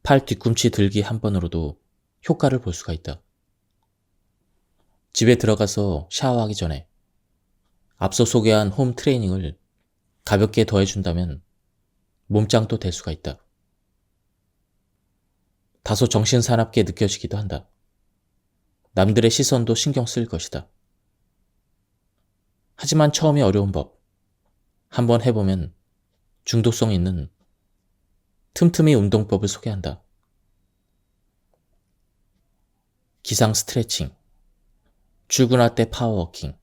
팔 뒤꿈치 들기 한 번으로도 효과를 볼 수가 있다. 집에 들어가서 샤워하기 전에 앞서 소개한 홈 트레이닝을 가볍게 더해준다면 몸짱도 될 수가 있다. 다소 정신사납게 느껴지기도 한다. 남들의 시선도 신경 쓸 것이다. 하지만 처음이 어려운 법, 한번 해보면 중독성 있는 틈틈이 운동법을 소개한다. 기상 스트레칭, 출근할 때 파워워킹,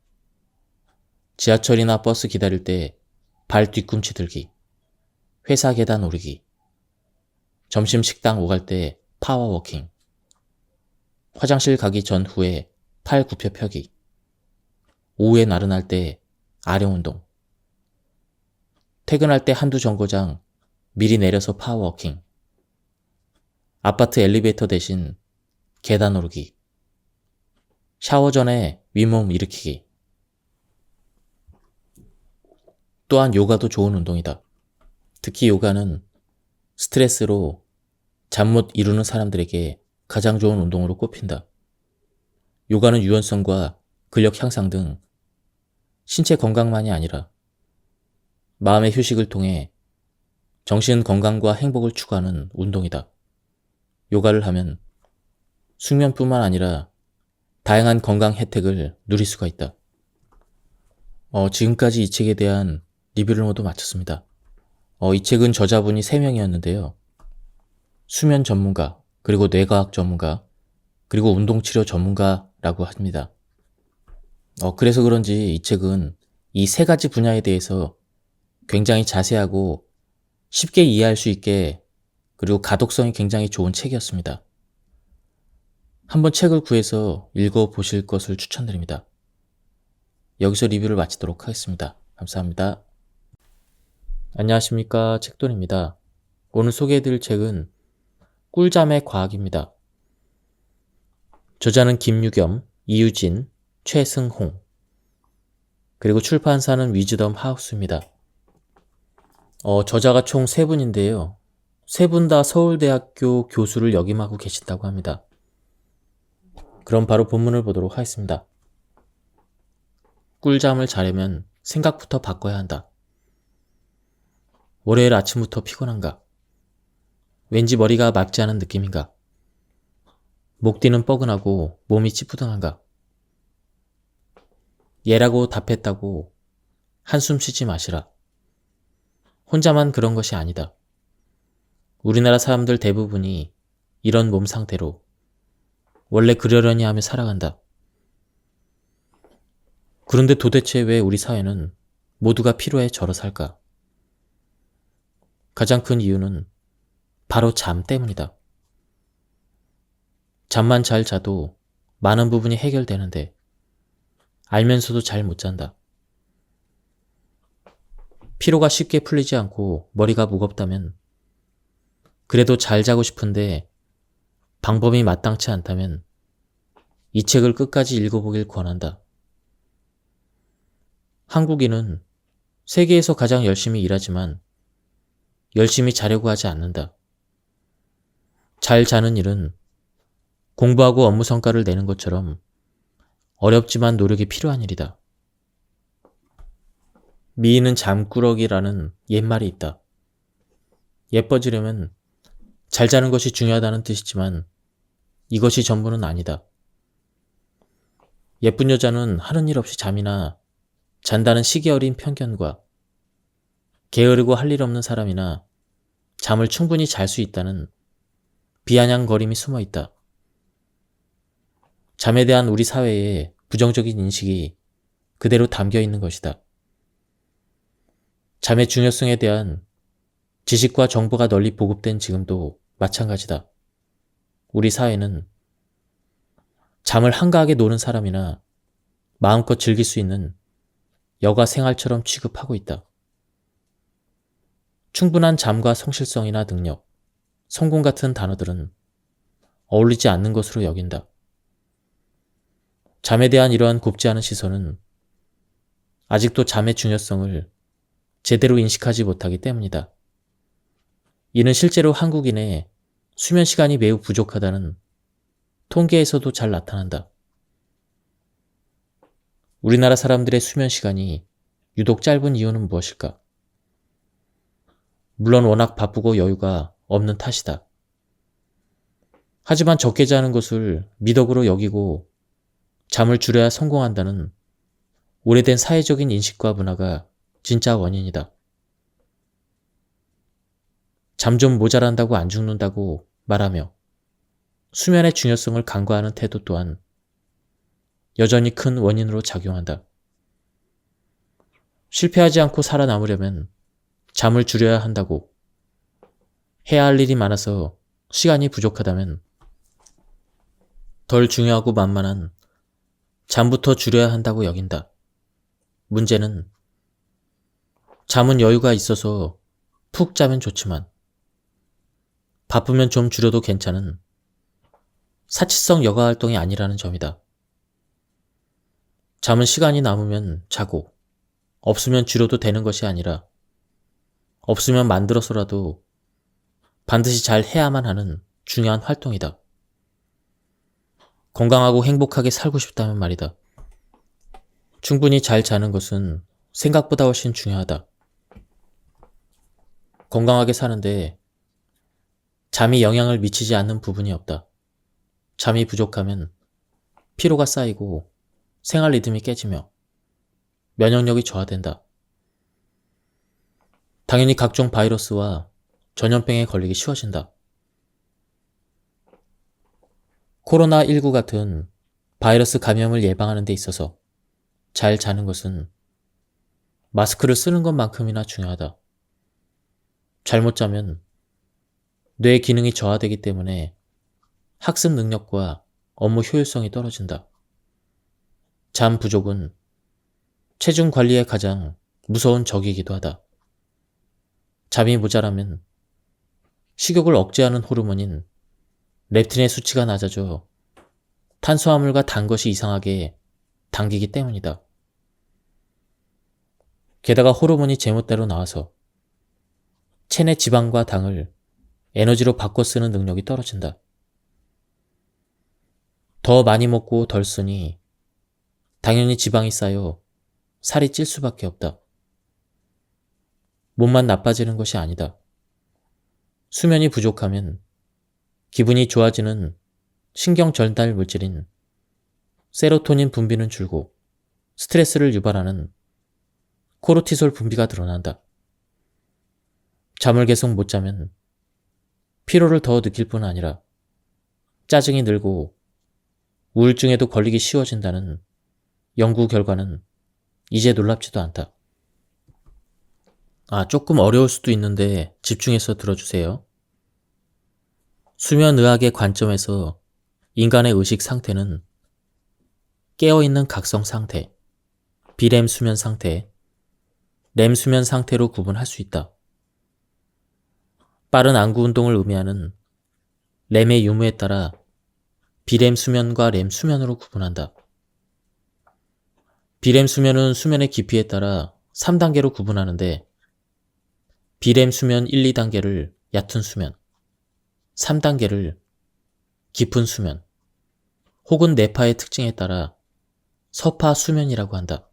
지하철이나 버스 기다릴 때 발 뒤꿈치 들기, 회사 계단 오르기, 점심 식당 오갈 때 파워워킹, 화장실 가기 전후에 팔 굽혀 펴기, 오후에 나른할 때 아령 운동, 퇴근할 때 한두 정거장 미리 내려서 파워워킹, 아파트 엘리베이터 대신 계단 오르기, 샤워 전에 윗몸 일으키기. 또한 요가도 좋은 운동이다. 특히 요가는 스트레스로 잠 못 이루는 사람들에게 가장 좋은 운동으로 꼽힌다. 요가는 유연성과 근력 향상 등 신체 건강만이 아니라 마음의 휴식을 통해 정신 건강과 행복을 추구하는 운동이다. 요가를 하면 숙면뿐만 아니라 다양한 건강 혜택을 누릴 수가 있다. 지금까지 이 책에 대한 리뷰를 모두 마쳤습니다. 이 책은 저자분이 3명이었는데요. 수면 전문가, 그리고 뇌과학 전문가, 그리고 운동치료 전문가라고 합니다. 그래서 그런지 이 책은 이 3가지 분야에 대해서 굉장히 자세하고 쉽게 이해할 수 있게, 그리고 가독성이 굉장히 좋은 책이었습니다. 한번 책을 구해서 읽어보실 것을 추천드립니다. 여기서 리뷰를 마치도록 하겠습니다. 감사합니다. 안녕하십니까, 책돈입니다. 오늘 소개해드릴 책은 꿀잠의 과학입니다. 저자는 김유겸, 이유진, 최승홍, 그리고 출판사는 위즈덤 하우스입니다. 저자가 총 3분인데요. 3분 다 서울대학교 교수를 역임하고 계신다고 합니다. 그럼 바로 본문을 보도록 하겠습니다. 꿀잠을 자려면 생각부터 바꿔야 한다. 월요일 아침부터 피곤한가? 왠지 머리가 맑지 않은 느낌인가? 목 뒤는 뻐근하고 몸이 찌뿌둥한가? 얘라고 답했다고 한숨 쉬지 마시라. 혼자만 그런 것이 아니다. 우리나라 사람들 대부분이 이런 몸 상태로 원래 그러려니 하며 살아간다. 그런데 도대체 왜 우리 사회는 모두가 피로에 절어 살까? 가장 큰 이유는 바로 잠 때문이다. 잠만 잘 자도 많은 부분이 해결되는데 알면서도 잘 못 잔다. 피로가 쉽게 풀리지 않고 머리가 무겁다면, 그래도 잘 자고 싶은데 방법이 마땅치 않다면 이 책을 끝까지 읽어보길 권한다. 한국인은 세계에서 가장 열심히 일하지만 열심히 자려고 하지 않는다. 잘 자는 일은 공부하고 업무 성과를 내는 것처럼 어렵지만 노력이 필요한 일이다. 미인은 잠꾸러기라는 옛말이 있다. 예뻐지려면 잘 자는 것이 중요하다는 뜻이지만 이것이 전부는 아니다. 예쁜 여자는 하는 일 없이 잠이나 잔다는 시기 어린 편견과 게으르고 할 일 없는 사람이나 잠을 충분히 잘 수 있다는 비아냥거림이 숨어 있다. 잠에 대한 우리 사회의 부정적인 인식이 그대로 담겨 있는 것이다. 잠의 중요성에 대한 지식과 정보가 널리 보급된 지금도 마찬가지다. 우리 사회는 잠을 한가하게 노는 사람이나 마음껏 즐길 수 있는 여가 생활처럼 취급하고 있다. 충분한 잠과 성실성이나 능력, 성공 같은 단어들은 어울리지 않는 것으로 여긴다. 잠에 대한 이러한 곱지 않은 시선은 아직도 잠의 중요성을 제대로 인식하지 못하기 때문이다. 이는 실제로 한국인의 수면 시간이 매우 부족하다는 통계에서도 잘 나타난다. 우리나라 사람들의 수면 시간이 유독 짧은 이유는 무엇일까? 물론 워낙 바쁘고 여유가 없는 탓이다. 하지만 적게 자는 것을 미덕으로 여기고 잠을 줄여야 성공한다는 오래된 사회적인 인식과 문화가 진짜 원인이다. 잠 좀 모자란다고 안 죽는다고 말하며 수면의 중요성을 간과하는 태도 또한 여전히 큰 원인으로 작용한다. 실패하지 않고 살아남으려면 잠을 줄여야 한다고, 해야 할 일이 많아서 시간이 부족하다면 덜 중요하고 만만한 잠부터 줄여야 한다고 여긴다. 문제는 잠은 여유가 있어서 푹 자면 좋지만 바쁘면 좀 줄여도 괜찮은 사치성 여가 활동이 아니라는 점이다. 잠은 시간이 남으면 자고 없으면 줄여도 되는 것이 아니라 없으면 만들어서라도 반드시 잘 해야만 하는 중요한 활동이다. 건강하고 행복하게 살고 싶다면 말이다. 충분히 잘 자는 것은 생각보다 훨씬 중요하다. 건강하게 사는데 잠이 영향을 미치지 않는 부분이 없다. 잠이 부족하면 피로가 쌓이고 생활 리듬이 깨지며 면역력이 저하된다. 당연히 각종 바이러스와 전염병에 걸리기 쉬워진다. 코로나19 같은 바이러스 감염을 예방하는 데 있어서 잘 자는 것은 마스크를 쓰는 것만큼이나 중요하다. 잘못 자면 뇌 기능이 저하되기 때문에 학습 능력과 업무 효율성이 떨어진다. 잠 부족은 체중 관리에 가장 무서운 적이기도 하다. 잠이 모자라면 식욕을 억제하는 호르몬인 렙틴의 수치가 낮아져 탄수화물과 단 것이 이상하게 당기기 때문이다. 게다가 호르몬이 제멋대로 나와서 체내 지방과 당을 에너지로 바꿔 쓰는 능력이 떨어진다. 더 많이 먹고 덜 쓰니 당연히 지방이 쌓여 살이 찔 수밖에 없다. 몸만 나빠지는 것이 아니다. 수면이 부족하면 기분이 좋아지는 신경 전달 물질인 세로토닌 분비는 줄고 스트레스를 유발하는 코르티솔 분비가 늘어난다. 잠을 계속 못 자면 피로를 더 느낄 뿐 아니라 짜증이 늘고 우울증에도 걸리기 쉬워진다는 연구 결과는 이제 놀랍지도 않다. 조금 어려울 수도 있는데 집중해서 들어주세요. 수면의학의 관점에서 인간의 의식 상태는 깨어있는 각성 상태, 비렘 수면 상태, 렘 수면 상태로 구분할 수 있다. 빠른 안구 운동을 의미하는 렘의 유무에 따라 비렘 수면과 렘 수면으로 구분한다. 비렘 수면은 수면의 깊이에 따라 3단계로 구분하는데 비렘 수면 1, 2단계를 얕은 수면, 3단계를 깊은 수면, 혹은 뇌파의 특징에 따라 서파 수면이라고 한다.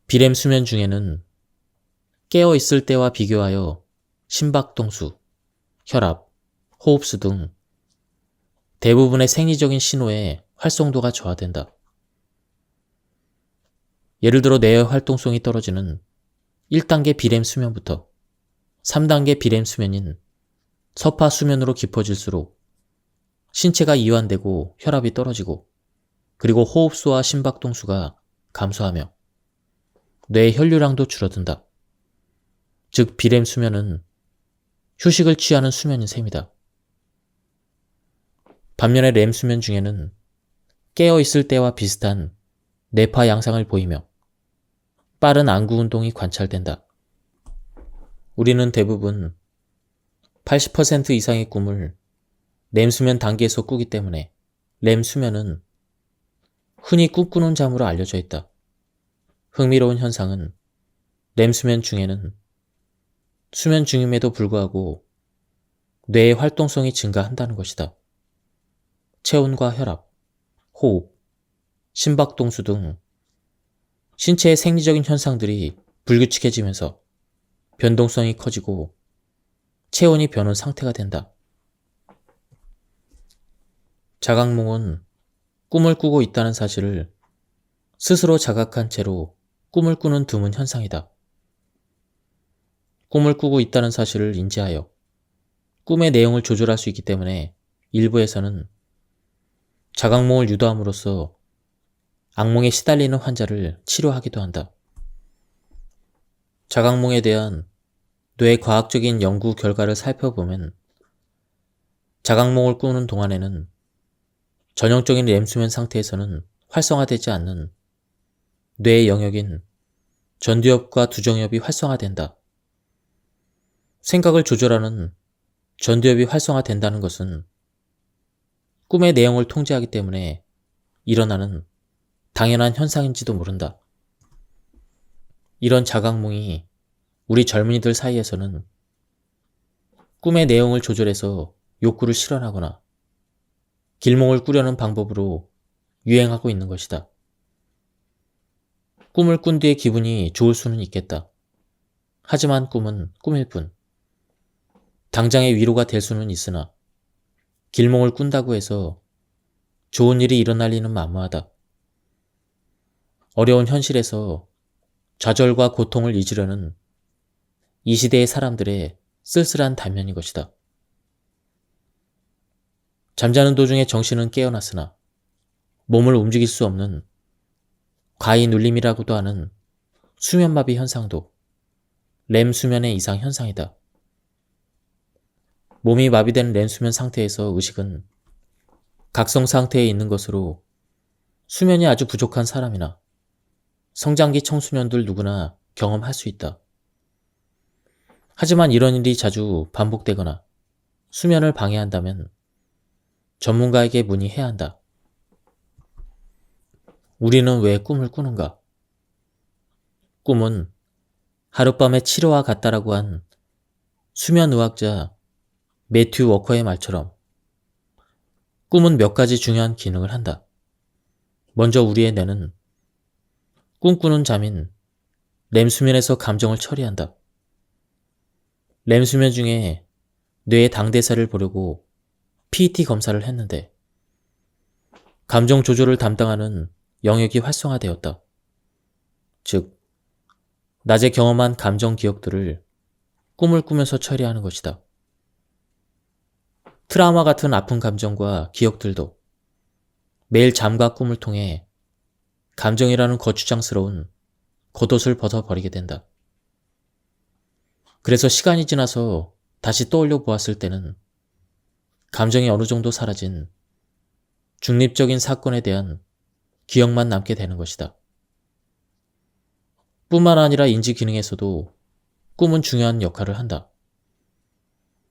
비렘 수면 중에는 깨어있을 때와 비교하여 심박동수, 혈압, 호흡수 등 대부분의 생리적인 신호의 활성도가 저하된다. 예를 들어 뇌의 활동성이 떨어지는 1단계 비렘 수면부터 3단계 비렘 수면인 서파 수면으로 깊어질수록 신체가 이완되고 혈압이 떨어지고 그리고 호흡수와 심박동수가 감소하며 뇌의 혈류량도 줄어든다. 즉 비렘 수면은 휴식을 취하는 수면인 셈이다. 반면에 렘 수면 중에는 깨어있을 때와 비슷한 뇌파 양상을 보이며 빠른 안구 운동이 관찰된다. 우리는 대부분 80% 이상의 꿈을 렘 수면 단계에서 꾸기 때문에 렘 수면은 흔히 꿈꾸는 잠으로 알려져 있다. 흥미로운 현상은 렘 수면 중에는 수면 중임에도 불구하고 뇌의 활동성이 증가한다는 것이다. 체온과 혈압, 호흡, 심박동수 등 신체의 생리적인 현상들이 불규칙해지면서 변동성이 커지고 체온이 변한 상태가 된다. 자각몽은 꿈을 꾸고 있다는 사실을 스스로 자각한 채로 꿈을 꾸는 드문 현상이다. 꿈을 꾸고 있다는 사실을 인지하여 꿈의 내용을 조절할 수 있기 때문에 일부에서는 자각몽을 유도함으로써 악몽에 시달리는 환자를 치료하기도 한다. 자각몽에 대한 뇌 과학적인 연구 결과를 살펴보면 자각몽을 꾸는 동안에는 전형적인 렘수면 상태에서는 활성화되지 않는 뇌의 영역인 전두엽과 두정엽이 활성화된다. 생각을 조절하는 전두엽이 활성화된다는 것은 꿈의 내용을 통제하기 때문에 일어나는 당연한 현상인지도 모른다. 이런 자각몽이 우리 젊은이들 사이에서는 꿈의 내용을 조절해서 욕구를 실현하거나 길몽을 꾸려는 방법으로 유행하고 있는 것이다. 꿈을 꾼 뒤의 기분이 좋을 수는 있겠다. 하지만 꿈은 꿈일 뿐. 당장의 위로가 될 수는 있으나 길몽을 꾼다고 해서 좋은 일이 일어날 리는 만무하다. 어려운 현실에서 좌절과 고통을 잊으려는 이 시대의 사람들의 쓸쓸한 단면인 것이다. 잠자는 도중에 정신은 깨어났으나 몸을 움직일 수 없는 과이 눌림이라고도 하는 수면마비 현상도 렘 수면의 이상 현상이다. 몸이 마비된 렘 수면 상태에서 의식은 각성 상태에 있는 것으로 수면이 아주 부족한 사람이나 성장기 청소년들 누구나 경험할 수 있다. 하지만 이런 일이 자주 반복되거나 수면을 방해한다면 전문가에게 문의해야 한다. 우리는 왜 꿈을 꾸는가? 꿈은 하룻밤의 치료와 같다라고 한 수면의학자 매튜 워커의 말처럼 꿈은 몇 가지 중요한 기능을 한다. 먼저 우리의 뇌는 꿈꾸는 잠인 렘 수면에서 감정을 처리한다. 렘 수면 중에 뇌의 당대사를 보려고 PET 검사를 했는데 감정 조절을 담당하는 영역이 활성화되었다. 즉, 낮에 경험한 감정 기억들을 꿈을 꾸면서 처리하는 것이다. 트라우마 같은 아픈 감정과 기억들도 매일 잠과 꿈을 통해 감정이라는 거추장스러운 겉옷을 벗어버리게 된다. 그래서 시간이 지나서 다시 떠올려 보았을 때는 감정이 어느 정도 사라진 중립적인 사건에 대한 기억만 남게 되는 것이다. 뿐만 아니라 인지 기능에서도 꿈은 중요한 역할을 한다.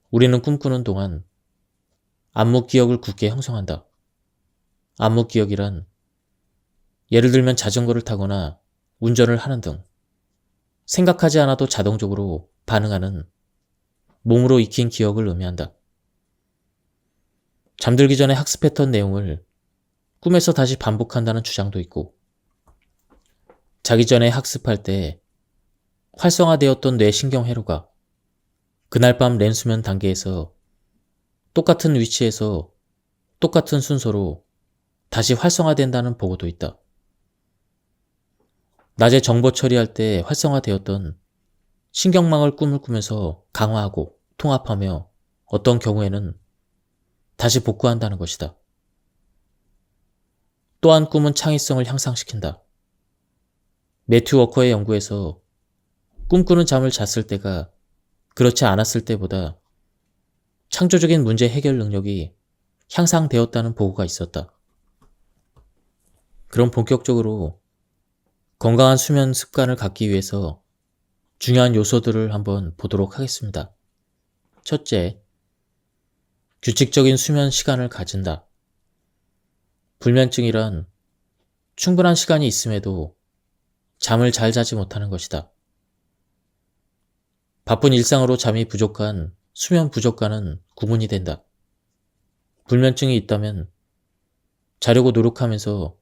우리는 꿈꾸는 동안 암묵 기억을 굳게 형성한다. 암묵 기억이란 예를 들면 자전거를 타거나 운전을 하는 등 생각하지 않아도 자동적으로 반응하는 몸으로 익힌 기억을 의미한다. 잠들기 전에 학습했던 내용을 꿈에서 다시 반복한다는 주장도 있고, 자기 전에 학습할 때 활성화되었던 뇌 신경회로가 그날 밤 렘수면 단계에서 똑같은 위치에서 똑같은 순서로 다시 활성화된다는 보고도 있다. 낮에 정보 처리할 때 활성화되었던 신경망을 꿈을 꾸면서 강화하고 통합하며 어떤 경우에는 다시 복구한다는 것이다. 또한 꿈은 창의성을 향상시킨다. 매튜 워커의 연구에서 꿈꾸는 잠을 잤을 때가 그렇지 않았을 때보다 창조적인 문제 해결 능력이 향상되었다는 보고가 있었다. 그럼 본격적으로 건강한 수면 습관을 갖기 위해서 중요한 요소들을 한번 보도록 하겠습니다. 첫째, 규칙적인 수면 시간을 가진다. 불면증이란 충분한 시간이 있음에도 잠을 잘 자지 못하는 것이다. 바쁜 일상으로 잠이 부족한 수면 부족과는 구분이 된다. 불면증이 있다면 자려고 노력하면서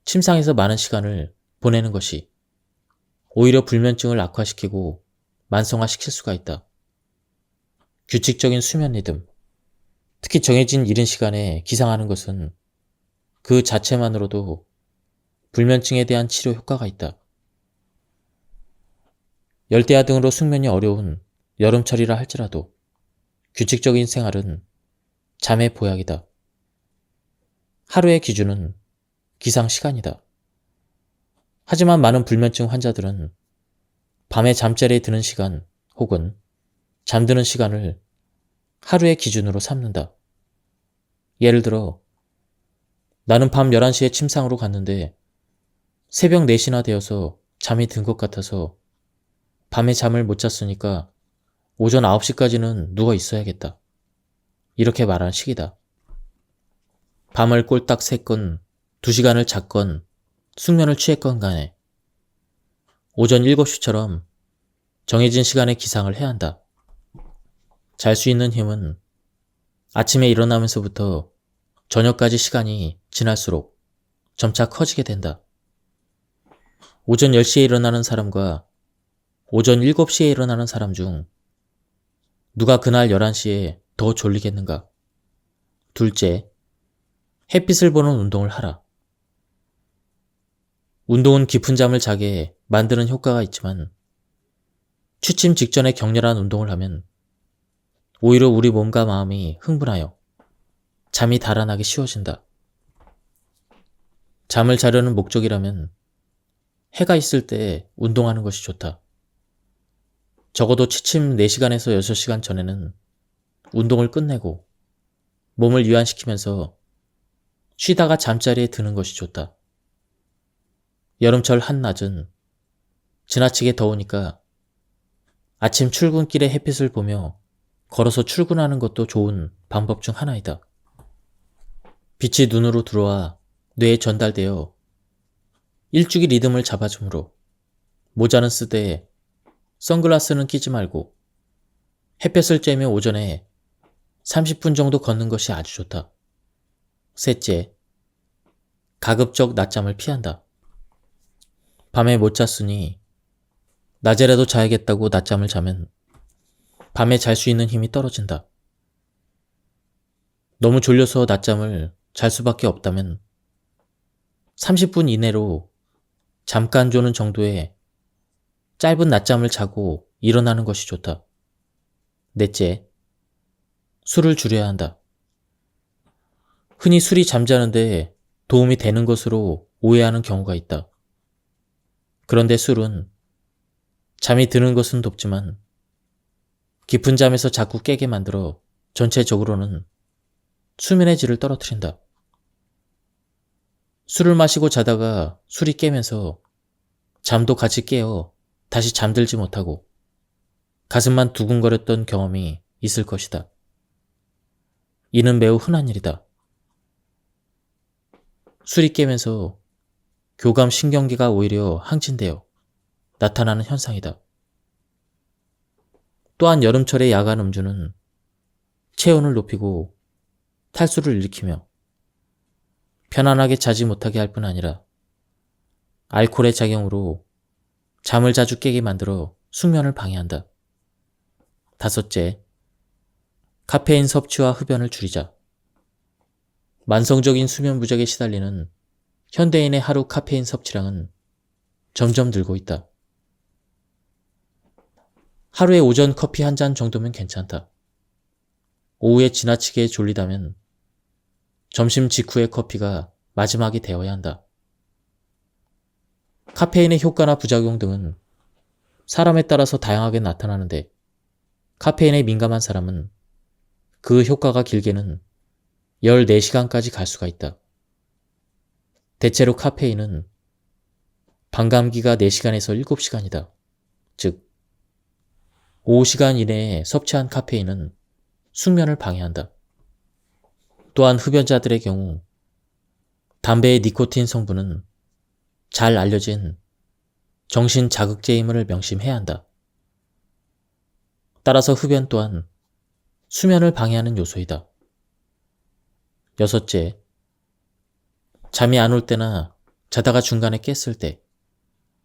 침상에서 많은 시간을 보내는 것이 오히려 불면증을 악화시키고 만성화시킬 수가 있다. 규칙적인 수면 리듬, 특히 정해진 이른 시간에 기상하는 것은 그 자체만으로도 불면증에 대한 치료 효과가 있다. 열대야 등으로 숙면이 어려운 여름철이라 할지라도 규칙적인 생활은 잠의 보약이다. 하루의 기준은 기상 시간이다. 하지만 많은 불면증 환자들은 밤에 잠자리에 드는 시간 혹은 잠드는 시간을 하루의 기준으로 삼는다. 예를 들어 나는 밤 11시에 침상으로 갔는데 새벽 4시나 되어서 잠이 든 것 같아서 밤에 잠을 못 잤으니까 오전 9시까지는 누워 있어야겠다. 이렇게 말하는 식이다. 밤을 꼴딱 샜건 2시간을 잤건 숙면을 취했건 간에 오전 7시처럼 정해진 시간에 기상을 해야 한다. 잘 수 있는 힘은 아침에 일어나면서부터 저녁까지 시간이 지날수록 점차 커지게 된다. 오전 10시에 일어나는 사람과 오전 7시에 일어나는 사람 중 누가 그날 11시에 더 졸리겠는가? 둘째, 햇빛을 보는 운동을 하라. 운동은 깊은 잠을 자게 만드는 효과가 있지만 취침 직전에 격렬한 운동을 하면 오히려 우리 몸과 마음이 흥분하여 잠이 달아나기 쉬워진다. 잠을 자려는 목적이라면 해가 있을 때 운동하는 것이 좋다. 적어도 취침 4시간에서 6시간 전에는 운동을 끝내고 몸을 이완시키면서 쉬다가 잠자리에 드는 것이 좋다. 여름철 한낮은 지나치게 더우니까 아침 출근길에 햇빛을 보며 걸어서 출근하는 것도 좋은 방법 중 하나이다. 빛이 눈으로 들어와 뇌에 전달되어 일주기 리듬을 잡아주므로 모자는 쓰되 선글라스는 끼지 말고 햇볕을 쬐며 오전에 30분 정도 걷는 것이 아주 좋다. 셋째, 가급적 낮잠을 피한다. 밤에 못 잤으니 낮에라도 자야겠다고 낮잠을 자면 밤에 잘 수 있는 힘이 떨어진다. 너무 졸려서 낮잠을 잘 수밖에 없다면 30분 이내로 잠깐 조는 정도의 짧은 낮잠을 자고 일어나는 것이 좋다. 넷째, 술을 줄여야 한다. 흔히 술이 잠자는데 도움이 되는 것으로 오해하는 경우가 있다. 그런데 술은 잠이 드는 것은 돕지만 깊은 잠에서 자꾸 깨게 만들어 전체적으로는 수면의 질을 떨어뜨린다. 술을 마시고 자다가 술이 깨면서 잠도 같이 깨어 다시 잠들지 못하고 가슴만 두근거렸던 경험이 있을 것이다. 이는 매우 흔한 일이다. 술이 깨면서 교감 신경계가 오히려 항진되어 나타나는 현상이다. 또한 여름철의 야간 음주는 체온을 높이고 탈수를 일으키며 편안하게 자지 못하게 할 뿐 아니라 알코올의 작용으로 잠을 자주 깨게 만들어 숙면을 방해한다. 다섯째, 카페인 섭취와 흡연을 줄이자. 만성적인 수면 부족에 시달리는 현대인의 하루 카페인 섭취량은 점점 늘고 있다. 하루에 오전 커피 한 잔 정도면 괜찮다. 오후에 지나치게 졸리다면 점심 직후의 커피가 마지막이 되어야 한다. 카페인의 효과나 부작용 등은 사람에 따라서 다양하게 나타나는데 카페인에 민감한 사람은 그 효과가 길게는 14시간까지 갈 수가 있다. 대체로 카페인은 반감기가 4시간에서 7시간이다. 즉, 5시간 이내에 섭취한 카페인은 숙면을 방해한다. 또한 흡연자들의 경우 담배의 니코틴 성분은 잘 알려진 정신 자극제임을 명심해야 한다. 따라서 흡연 또한 수면을 방해하는 요소이다. 여섯째, 잠이 안 올 때나 자다가 중간에 깼을 때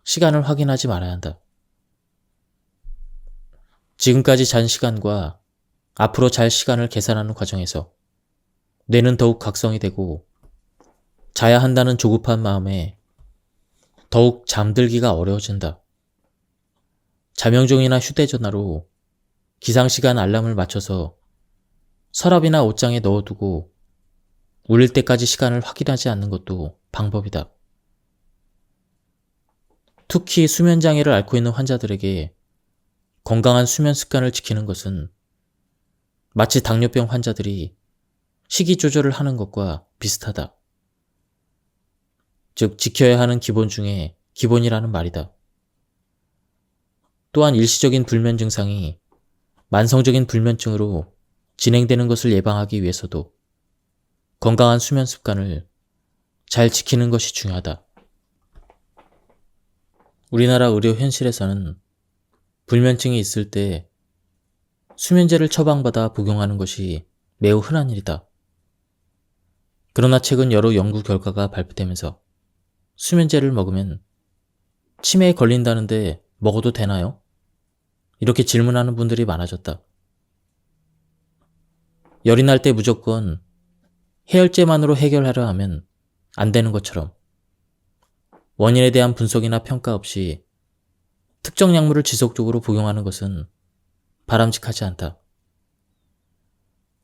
시간을 확인하지 말아야 한다. 지금까지 잔 시간과 앞으로 잘 시간을 계산하는 과정에서 뇌는 더욱 각성이 되고 자야 한다는 조급한 마음에 더욱 잠들기가 어려워진다. 자명종이나 휴대전화로 기상시간 알람을 맞춰서 서랍이나 옷장에 넣어두고 울릴 때까지 시간을 확인하지 않는 것도 방법이다. 특히 수면장애를 앓고 있는 환자들에게 건강한 수면 습관을 지키는 것은 마치 당뇨병 환자들이 식이 조절을 하는 것과 비슷하다. 즉, 지켜야 하는 기본 중에 기본이라는 말이다. 또한 일시적인 불면 증상이 만성적인 불면증으로 진행되는 것을 예방하기 위해서도 건강한 수면 습관을 잘 지키는 것이 중요하다. 우리나라 의료 현실에서는 불면증이 있을 때 수면제를 처방받아 복용하는 것이 매우 흔한 일이다. 그러나 최근 여러 연구 결과가 발표되면서 수면제를 먹으면 치매에 걸린다는데 먹어도 되나요? 이렇게 질문하는 분들이 많아졌다. 열이 날 때 무조건 해열제만으로 해결하려 하면 안 되는 것처럼 원인에 대한 분석이나 평가 없이 특정 약물을 지속적으로 복용하는 것은 바람직하지 않다.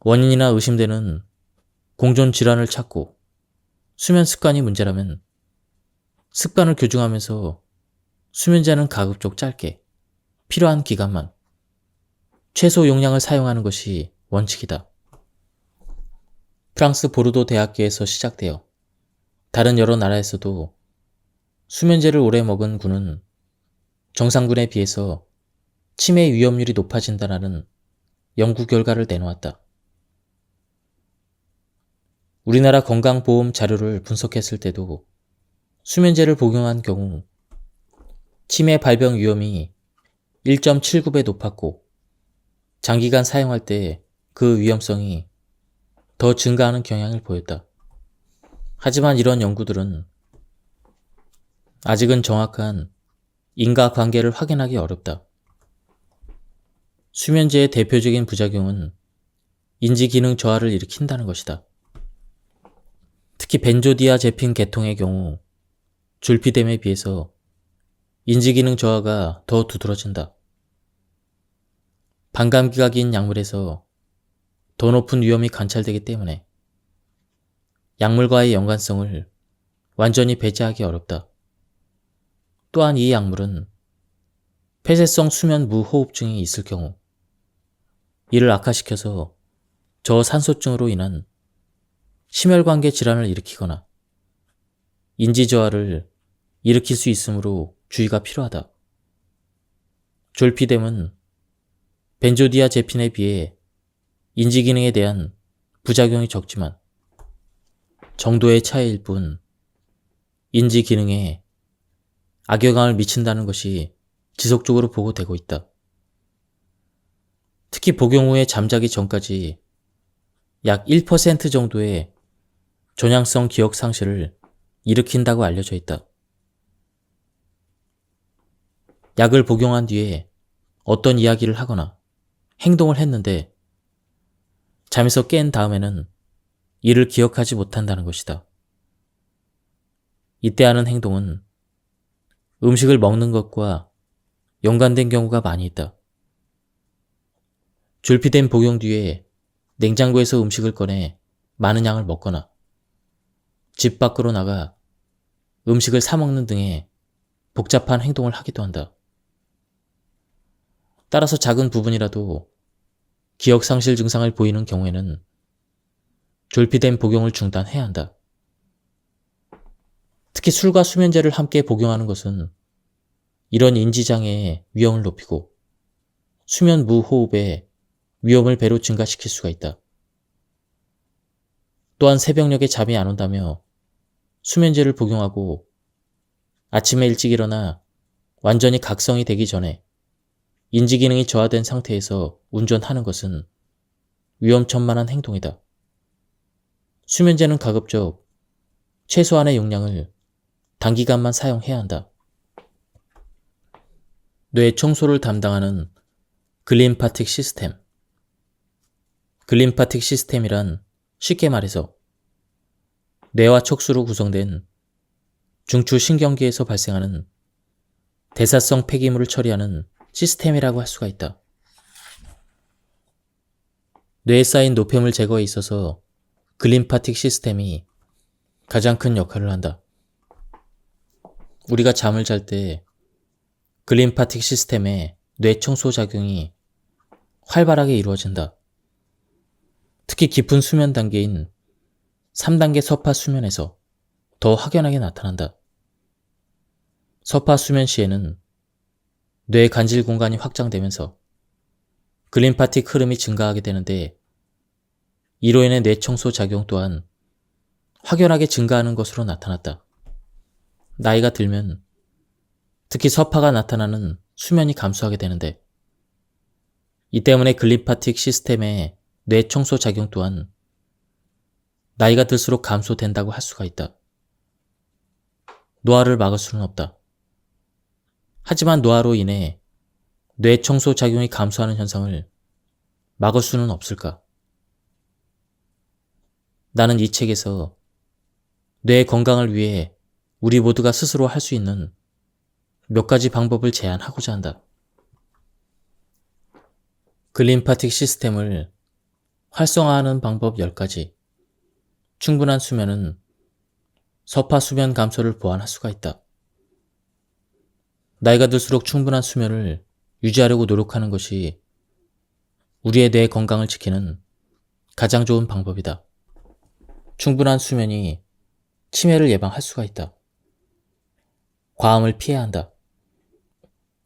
원인이나 의심되는 공존 질환을 찾고 수면 습관이 문제라면 습관을 교정하면서 수면제는 가급적 짧게 필요한 기간만 최소 용량을 사용하는 것이 원칙이다. 프랑스 보르도 대학교에서 시작되어 다른 여러 나라에서도 수면제를 오래 먹은 군은 정상군에 비해서 치매 위험률이 높아진다는 연구 결과를 내놓았다. 우리나라 건강보험 자료를 분석했을 때도 수면제를 복용한 경우 치매 발병 위험이 1.79배 높았고 장기간 사용할 때 그 위험성이 더 증가하는 경향을 보였다. 하지만 이런 연구들은 아직은 정확한 인과관계를 확인하기 어렵다. 수면제의 대표적인 부작용은 인지기능 저하를 일으킨다는 것이다. 특히 벤조디아제핀 계통의 경우 졸피뎀에 비해서 인지기능 저하가 더 두드러진다. 반감기가 긴 약물에서 더 높은 위험이 관찰되기 때문에 약물과의 연관성을 완전히 배제하기 어렵다. 또한 이 약물은 폐쇄성 수면 무호흡증이 있을 경우 이를 악화시켜서 저산소증으로 인한 심혈관계 질환을 일으키거나 인지저하를 일으킬 수 있으므로 주의가 필요하다. 졸피뎀은 벤조디아제핀에 비해 인지기능에 대한 부작용이 적지만 정도의 차이일 뿐 인지기능에 악영향을 미친다는 것이 지속적으로 보고되고 있다. 특히 복용 후에 잠자기 전까지 약 1% 정도의 전향성 기억 상실을 일으킨다고 알려져 있다. 약을 복용한 뒤에 어떤 이야기를 하거나 행동을 했는데 잠에서 깬 다음에는 이를 기억하지 못한다는 것이다. 이때 하는 행동은 음식을 먹는 것과 연관된 경우가 많이 있다. 졸피뎀 복용 뒤에 냉장고에서 음식을 꺼내 많은 양을 먹거나 집 밖으로 나가 음식을 사 먹는 등의 복잡한 행동을 하기도 한다. 따라서 작은 부분이라도 기억상실 증상을 보이는 경우에는 졸피뎀 복용을 중단해야 한다. 특히 술과 수면제를 함께 복용하는 것은 이런 인지장애의 위험을 높이고 수면 무호흡의 위험을 배로 증가시킬 수가 있다. 또한 새벽녘에 잠이 안 온다며 수면제를 복용하고 아침에 일찍 일어나 완전히 각성이 되기 전에 인지기능이 저하된 상태에서 운전하는 것은 위험천만한 행동이다. 수면제는 가급적 최소한의 용량을 단기간만 사용해야 한다. 뇌 청소를 담당하는 글림파틱 시스템. 글림파틱 시스템이란 쉽게 말해서 뇌와 척수로 구성된 중추신경계에서 발생하는 대사성 폐기물을 처리하는 시스템이라고 할 수가 있다. 뇌에 쌓인 노폐물 제거에 있어서 글림파틱 시스템이 가장 큰 역할을 한다. 우리가 잠을 잘 때 글림파틱 시스템의 뇌 청소 작용이 활발하게 이루어진다. 특히 깊은 수면 단계인 3단계 서파 수면에서 더 확연하게 나타난다. 서파 수면 시에는 뇌 간질 공간이 확장되면서 글림파틱 흐름이 증가하게 되는데 이로 인해 뇌 청소 작용 또한 확연하게 증가하는 것으로 나타났다. 나이가 들면 특히 서파가 나타나는 수면이 감소하게 되는데 이 때문에 글림파틱 시스템의 뇌 청소 작용 또한 나이가 들수록 감소된다고 할 수가 있다. 노화를 막을 수는 없다. 하지만 노화로 인해 뇌 청소 작용이 감소하는 현상을 막을 수는 없을까? 나는 이 책에서 뇌 건강을 위해 우리 모두가 스스로 할 수 있는 몇 가지 방법을 제안하고자 한다. 글림파틱 시스템을 활성화하는 방법 10가지. 충분한 수면은 서파 수면 감소를 보완할 수가 있다. 나이가 들수록 충분한 수면을 유지하려고 노력하는 것이 우리의 뇌 건강을 지키는 가장 좋은 방법이다. 충분한 수면이 치매를 예방할 수가 있다. 과음을 피해야 한다.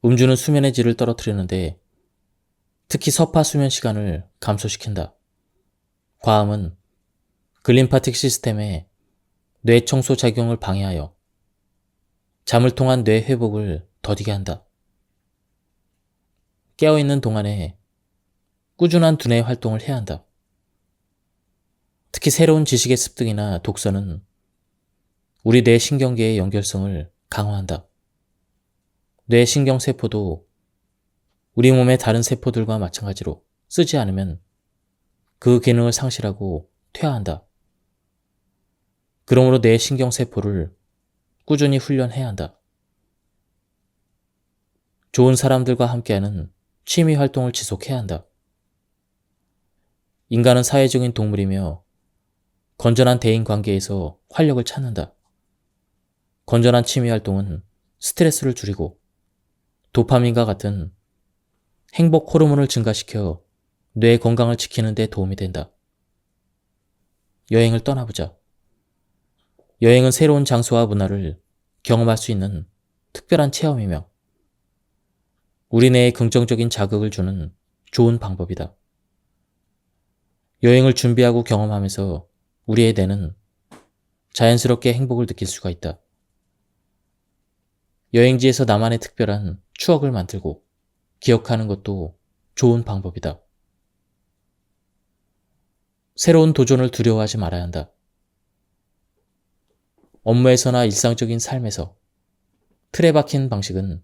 음주는 수면의 질을 떨어뜨리는데 특히 서파 수면 시간을 감소시킨다. 과음은 글림파틱 시스템의 뇌 청소 작용을 방해하여 잠을 통한 뇌 회복을 더디게 한다. 깨어있는 동안에 꾸준한 두뇌 활동을 해야 한다. 특히 새로운 지식의 습득이나 독서는 우리 뇌 신경계의 연결성을 강화한다. 뇌 신경세포도 우리 몸의 다른 세포들과 마찬가지로 쓰지 않으면 그 기능을 상실하고 퇴화한다. 그러므로 뇌 신경세포를 꾸준히 훈련해야 한다. 좋은 사람들과 함께하는 취미 활동을 지속해야 한다. 인간은 사회적인 동물이며 건전한 대인 관계에서 활력을 찾는다. 건전한 취미 활동은 스트레스를 줄이고 도파민과 같은 행복 호르몬을 증가시켜 뇌 건강을 지키는 데 도움이 된다. 여행을 떠나보자. 여행은 새로운 장소와 문화를 경험할 수 있는 특별한 체험이며 우리 뇌에 긍정적인 자극을 주는 좋은 방법이다. 여행을 준비하고 경험하면서 우리의 뇌는 자연스럽게 행복을 느낄 수가 있다. 여행지에서 나만의 특별한 추억을 만들고 기억하는 것도 좋은 방법이다. 새로운 도전을 두려워하지 말아야 한다. 업무에서나 일상적인 삶에서 틀에 박힌 방식은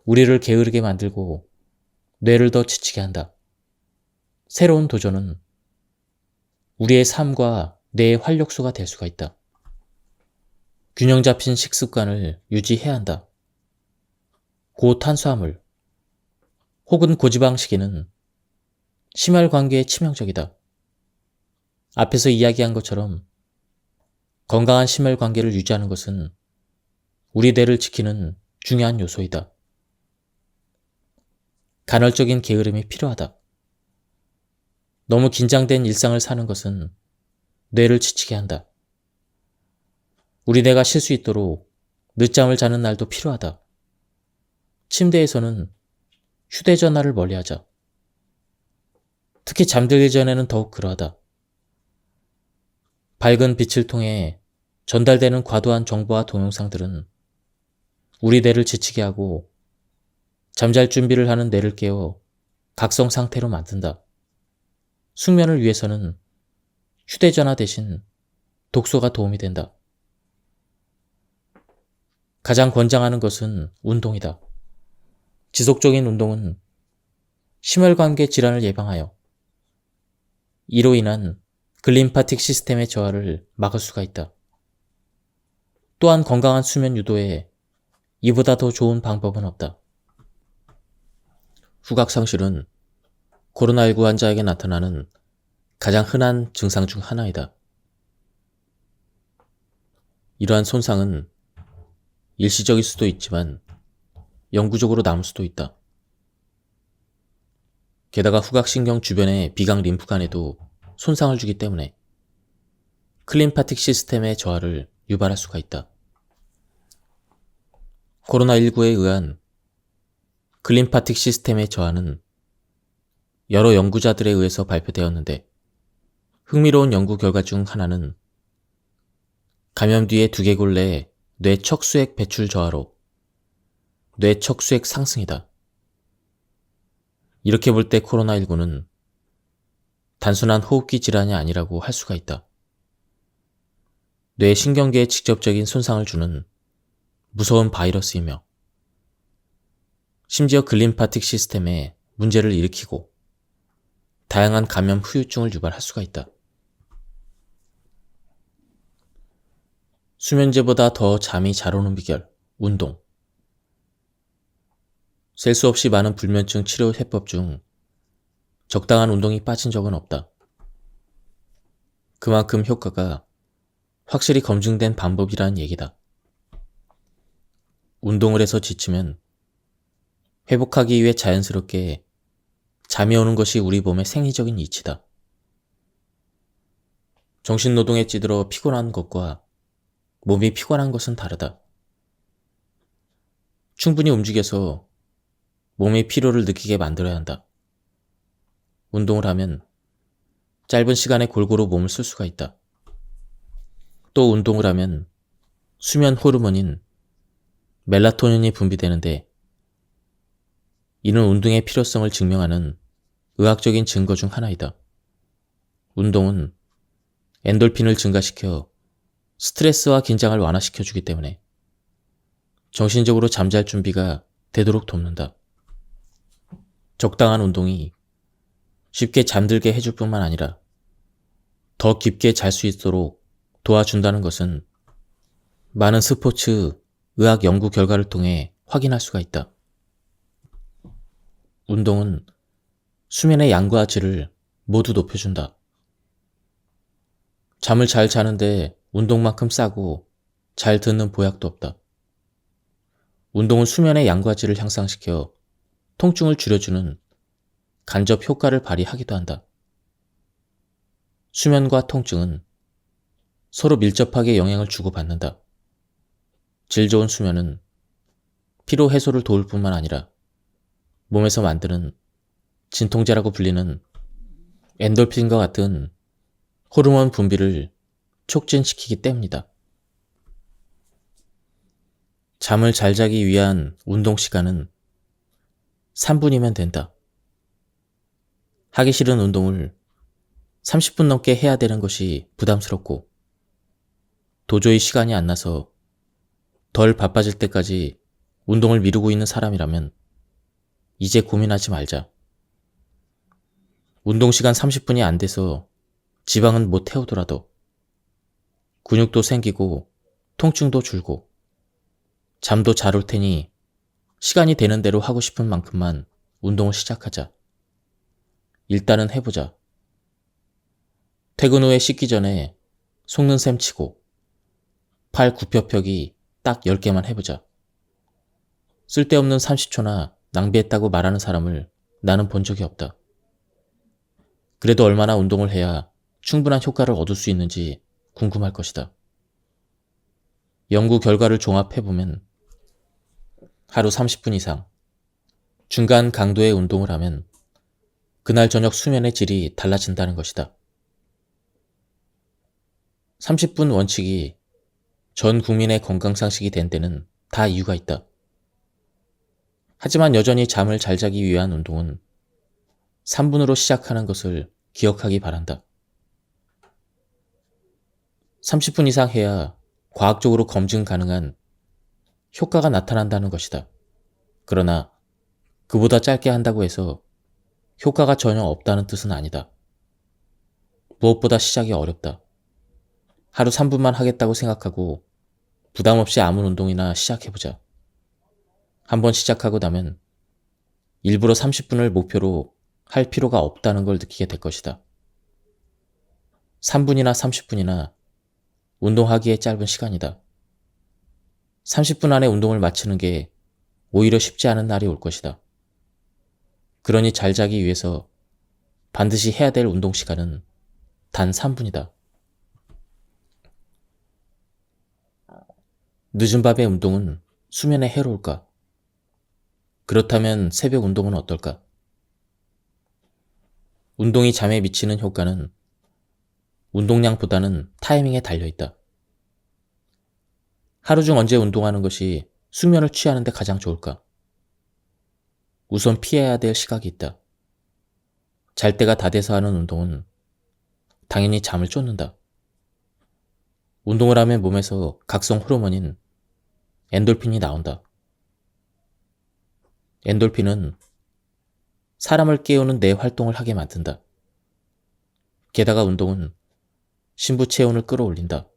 우리를 게으르게 만들고 뇌를 더 지치게 한다. 새로운 도전은 우리의 삶과 뇌의 활력소가 될 수가 있다. 균형 잡힌 식습관을 유지해야 한다. 고탄수화물 혹은 고지방 식이는 심혈관계에 치명적이다. 앞에서 이야기한 것처럼 건강한 심혈관계를 유지하는 것은 우리 뇌를 지키는 중요한 요소이다. 간헐적인 게으름이 필요하다. 너무 긴장된 일상을 사는 것은 뇌를 지치게 한다. 우리 뇌가 쉴 수 있도록 늦잠을 자는 날도 필요하다. 침대에서는 휴대전화를 멀리하자. 특히 잠들기 전에는 더욱 그러하다. 밝은 빛을 통해 전달되는 과도한 정보와 동영상들은 우리 뇌를 지치게 하고 잠잘 준비를 하는 뇌를 깨워 각성 상태로 만든다. 숙면을 위해서는 휴대전화 대신 독서가 도움이 된다. 가장 권장하는 것은 운동이다. 지속적인 운동은 심혈관계 질환을 예방하여 이로 인한 글림파틱 시스템의 저하를 막을 수가 있다. 또한 건강한 수면 유도에 이보다 더 좋은 방법은 없다. 후각상실은 코로나19 환자에게 나타나는 가장 흔한 증상 중 하나이다. 이러한 손상은 일시적일 수도 있지만 영구적으로 남을 수도 있다. 게다가 후각신경 주변의 비강 림프관에도 손상을 주기 때문에 클림파틱 시스템의 저하를 유발할 수가 있다. 코로나19에 의한 클림파틱 시스템의 저하는 여러 연구자들에 의해서 발표되었는데 흥미로운 연구 결과 중 하나는 감염 뒤에 두개골 내의 뇌척수액 배출 저하로 뇌척수액 상승이다. 이렇게 볼 때 코로나19는 단순한 호흡기 질환이 아니라고 할 수가 있다. 뇌 신경계에 직접적인 손상을 주는 무서운 바이러스이며 심지어 글림파틱 시스템에 문제를 일으키고 다양한 감염 후유증을 유발할 수가 있다. 수면제보다 더 잠이 잘 오는 비결, 운동. 셀 수 없이 많은 불면증 치료 해법 중 적당한 운동이 빠진 적은 없다. 그만큼 효과가 확실히 검증된 방법이라는 얘기다. 운동을 해서 지치면 회복하기 위해 자연스럽게 잠이 오는 것이 우리 몸의 생리적인 이치다. 정신노동에 찌들어 피곤한 것과 몸이 피곤한 것은 다르다. 충분히 움직여서 몸의 피로를 느끼게 만들어야 한다. 운동을 하면 짧은 시간에 골고루 몸을 쓸 수가 있다. 또 운동을 하면 수면 호르몬인 멜라토닌이 분비되는데 이는 운동의 필요성을 증명하는 의학적인 증거 중 하나이다. 운동은 엔돌핀을 증가시켜 스트레스와 긴장을 완화시켜주기 때문에 정신적으로 잠잘 준비가 되도록 돕는다. 적당한 운동이 쉽게 잠들게 해줄 뿐만 아니라 더 깊게 잘 수 있도록 도와준다는 것은 많은 스포츠 의학 연구 결과를 통해 확인할 수가 있다. 운동은 수면의 양과 질을 모두 높여준다. 잠을 잘 자는데 운동만큼 싸고 잘 듣는 보약도 없다. 운동은 수면의 양과질을 향상시켜 통증을 줄여주는 간접 효과를 발휘하기도 한다. 수면과 통증은 서로 밀접하게 영향을 주고받는다. 질 좋은 수면은 피로 해소를 도울 뿐만 아니라 몸에서 만드는 진통제라고 불리는 엔돌핀과 같은 호르몬 분비를 촉진시키기 때문이다. 잠을 잘 자기 위한 운동 시간은 3분이면 된다. 하기 싫은 운동을 30분 넘게 해야 되는 것이 부담스럽고 도저히 시간이 안 나서 덜 바빠질 때까지 운동을 미루고 있는 사람이라면 이제 고민하지 말자. 운동 시간 30분이 안 돼서 지방은 못 태우더라도 근육도 생기고 통증도 줄고 잠도 잘 올 테니 시간이 되는 대로 하고 싶은 만큼만 운동을 시작하자. 일단은 해보자. 퇴근 후에 씻기 전에 속는 셈 치고 팔 굽혀펴기 딱 10개만 해보자. 쓸데없는 30초나 낭비했다고 말하는 사람을 나는 본 적이 없다. 그래도 얼마나 운동을 해야 충분한 효과를 얻을 수 있는지 궁금할 것이다. 연구 결과를 종합해보면 하루 30분 이상 중간 강도의 운동을 하면 그날 저녁 수면의 질이 달라진다는 것이다. 30분 원칙이 전 국민의 건강상식이 된 데는 다 이유가 있다. 하지만 여전히 잠을 잘 자기 위한 운동은 3분으로 시작하는 것을 기억하기 바란다. 30분 이상 해야 과학적으로 검증 가능한 효과가 나타난다는 것이다. 그러나 그보다 짧게 한다고 해서 효과가 전혀 없다는 뜻은 아니다. 무엇보다 시작이 어렵다. 하루 3분만 하겠다고 생각하고 부담 없이 아무 운동이나 시작해보자. 한번 시작하고 나면 일부러 30분을 목표로 할 필요가 없다는 걸 느끼게 될 것이다. 3분이나 30분이나 운동하기에 짧은 시간이다. 30분 안에 운동을 마치는 게 오히려 쉽지 않은 날이 올 것이다. 그러니 잘 자기 위해서 반드시 해야 될 운동 시간은 단 3분이다. 늦은 밤의 운동은 수면에 해로울까? 그렇다면 새벽 운동은 어떨까? 운동이 잠에 미치는 효과는 운동량보다는 타이밍에 달려있다. 하루 중 언제 운동하는 것이 숙면을 취하는 데 가장 좋을까? 우선 피해야 될 시각이 있다. 잘 때가 다 돼서 하는 운동은 당연히 잠을 쫓는다. 운동을 하면 몸에서 각성 호르몬인 엔돌핀이 나온다. 엔돌핀은 사람을 깨우는 뇌 활동을 하게 만든다. 게다가 운동은 심부체온을 끌어올린다.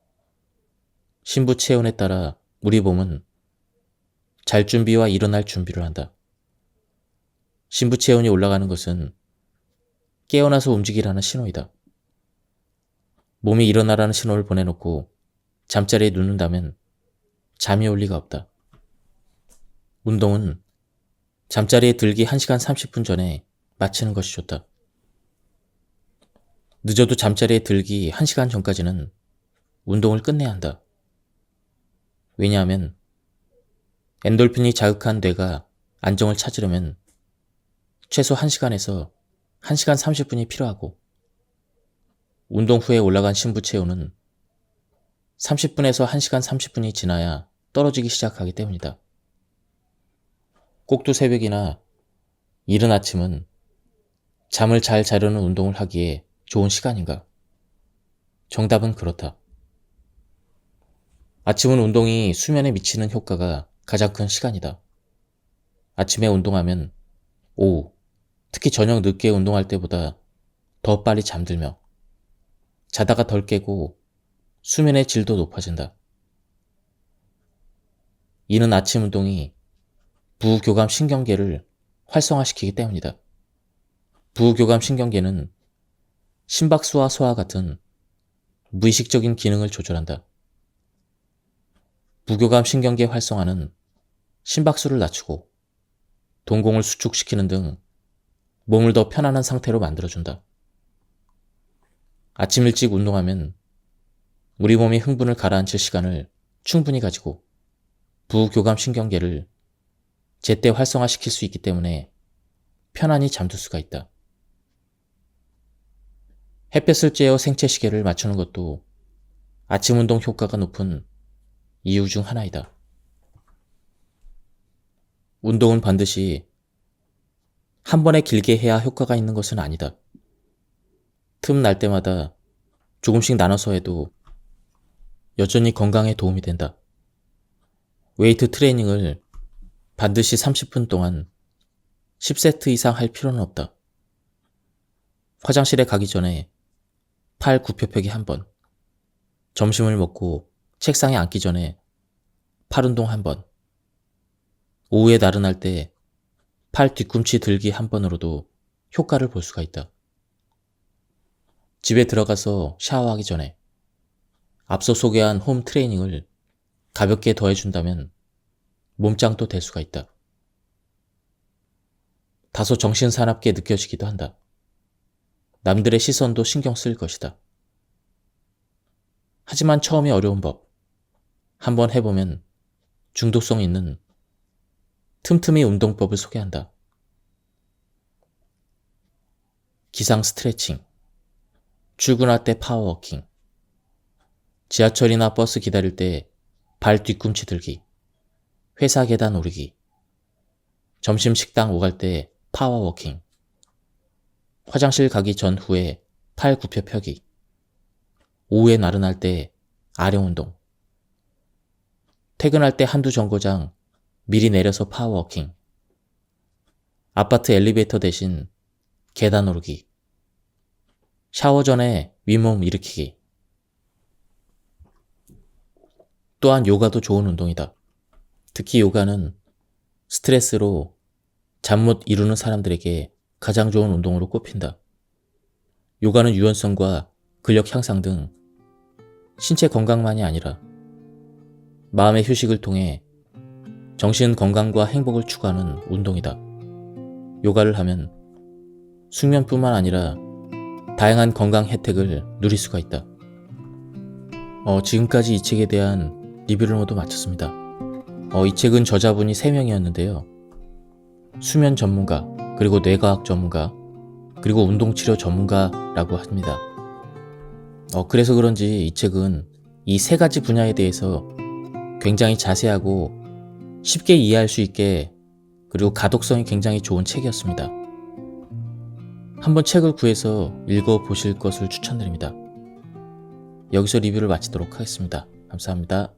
심부체온에 따라 우리 몸은 잘 준비와 일어날 준비를 한다. 심부체온이 올라가는 것은 깨어나서 움직이라는 신호이다. 몸이 일어나라는 신호를 보내놓고 잠자리에 눕는다면 잠이 올 리가 없다. 운동은 잠자리에 들기 1시간 30분 전에 마치는 것이 좋다. 늦어도 잠자리에 들기 1시간 전까지는 운동을 끝내야 한다. 왜냐하면 엔돌핀이 자극한 뇌가 안정을 찾으려면 최소 1시간에서 1시간 30분이 필요하고 운동 후에 올라간 심부체온은 30분에서 1시간 30분이 지나야 떨어지기 시작하기 때문이다. 꼭두 새벽이나 이른 아침은 잠을 잘 자려는 운동을 하기에 좋은 시간인가? 정답은 그렇다. 아침은 운동이 수면에 미치는 효과가 가장 큰 시간이다. 아침에 운동하면 오후, 특히 저녁 늦게 운동할 때보다 더 빨리 잠들며 자다가 덜 깨고 수면의 질도 높아진다. 이는 아침 운동이 부교감 신경계를 활성화시키기 때문이다. 부교감 신경계는 심박수와 소화 같은 무의식적인 기능을 조절한다. 부교감 신경계 활성화는 심박수를 낮추고 동공을 수축시키는 등 몸을 더 편안한 상태로 만들어준다. 아침 일찍 운동하면 우리 몸이 흥분을 가라앉힐 시간을 충분히 가지고 부교감 신경계를 제때 활성화시킬 수 있기 때문에 편안히 잠들 수가 있다. 햇볕을 쬐어 생체 시계를 맞추는 것도 아침 운동 효과가 높은 이유 중 하나이다. 운동은 반드시 한 번에 길게 해야 효과가 있는 것은 아니다. 틈 날 때마다 조금씩 나눠서 해도 여전히 건강에 도움이 된다. 웨이트 트레이닝을 반드시 30분 동안 10세트 이상 할 필요는 없다. 화장실에 가기 전에 팔 굽혀펴기 한 번, 점심을 먹고 책상에 앉기 전에 팔 운동 한 번, 오후에 나른할 때 팔 뒤꿈치 들기 한 번으로도 효과를 볼 수가 있다. 집에 들어가서 샤워하기 전에 앞서 소개한 홈 트레이닝을 가볍게 더해준다면 몸짱도 될 수가 있다. 다소 정신사납게 느껴지기도 한다. 남들의 시선도 신경 쓸 것이다. 하지만 처음이 어려운 법. 한번 해보면 중독성 있는 틈틈이 운동법을 소개한다. 기상 스트레칭, 출근할 때 파워워킹, 지하철이나 버스 기다릴 때 발 뒤꿈치 들기, 회사 계단 오르기, 점심 식당 오갈 때 파워워킹, 화장실 가기 전후에 팔 굽혀 펴기, 오후에 나른할 때 아령 운동, 퇴근할 때 한두 정거장 미리 내려서 파워워킹, 아파트 엘리베이터 대신 계단 오르기, 샤워 전에 윗몸 일으키기. 또한 요가도 좋은 운동이다. 특히 요가는 스트레스로 잠 못 이루는 사람들에게 가장 좋은 운동으로 꼽힌다. 요가는 유연성과 근력 향상 등 신체 건강만이 아니라 마음의 휴식을 통해 정신 건강과 행복을 추구하는 운동이다. 요가를 하면 숙면뿐만 아니라 다양한 건강 혜택을 누릴 수가 있다. 지금까지 이 책에 대한 리뷰를 모두 마쳤습니다. 이 책은 저자분이 3명이었는데요. 수면 전문가, 그리고 뇌과학 전문가, 그리고 운동치료 전문가라고 합니다. 그래서 그런지 이 책은 이 3가지 분야에 대해서 굉장히 자세하고 쉽게 이해할 수 있게, 그리고 가독성이 굉장히 좋은 책이었습니다. 한번 책을 구해서 읽어보실 것을 추천드립니다. 여기서 리뷰를 마치도록 하겠습니다. 감사합니다.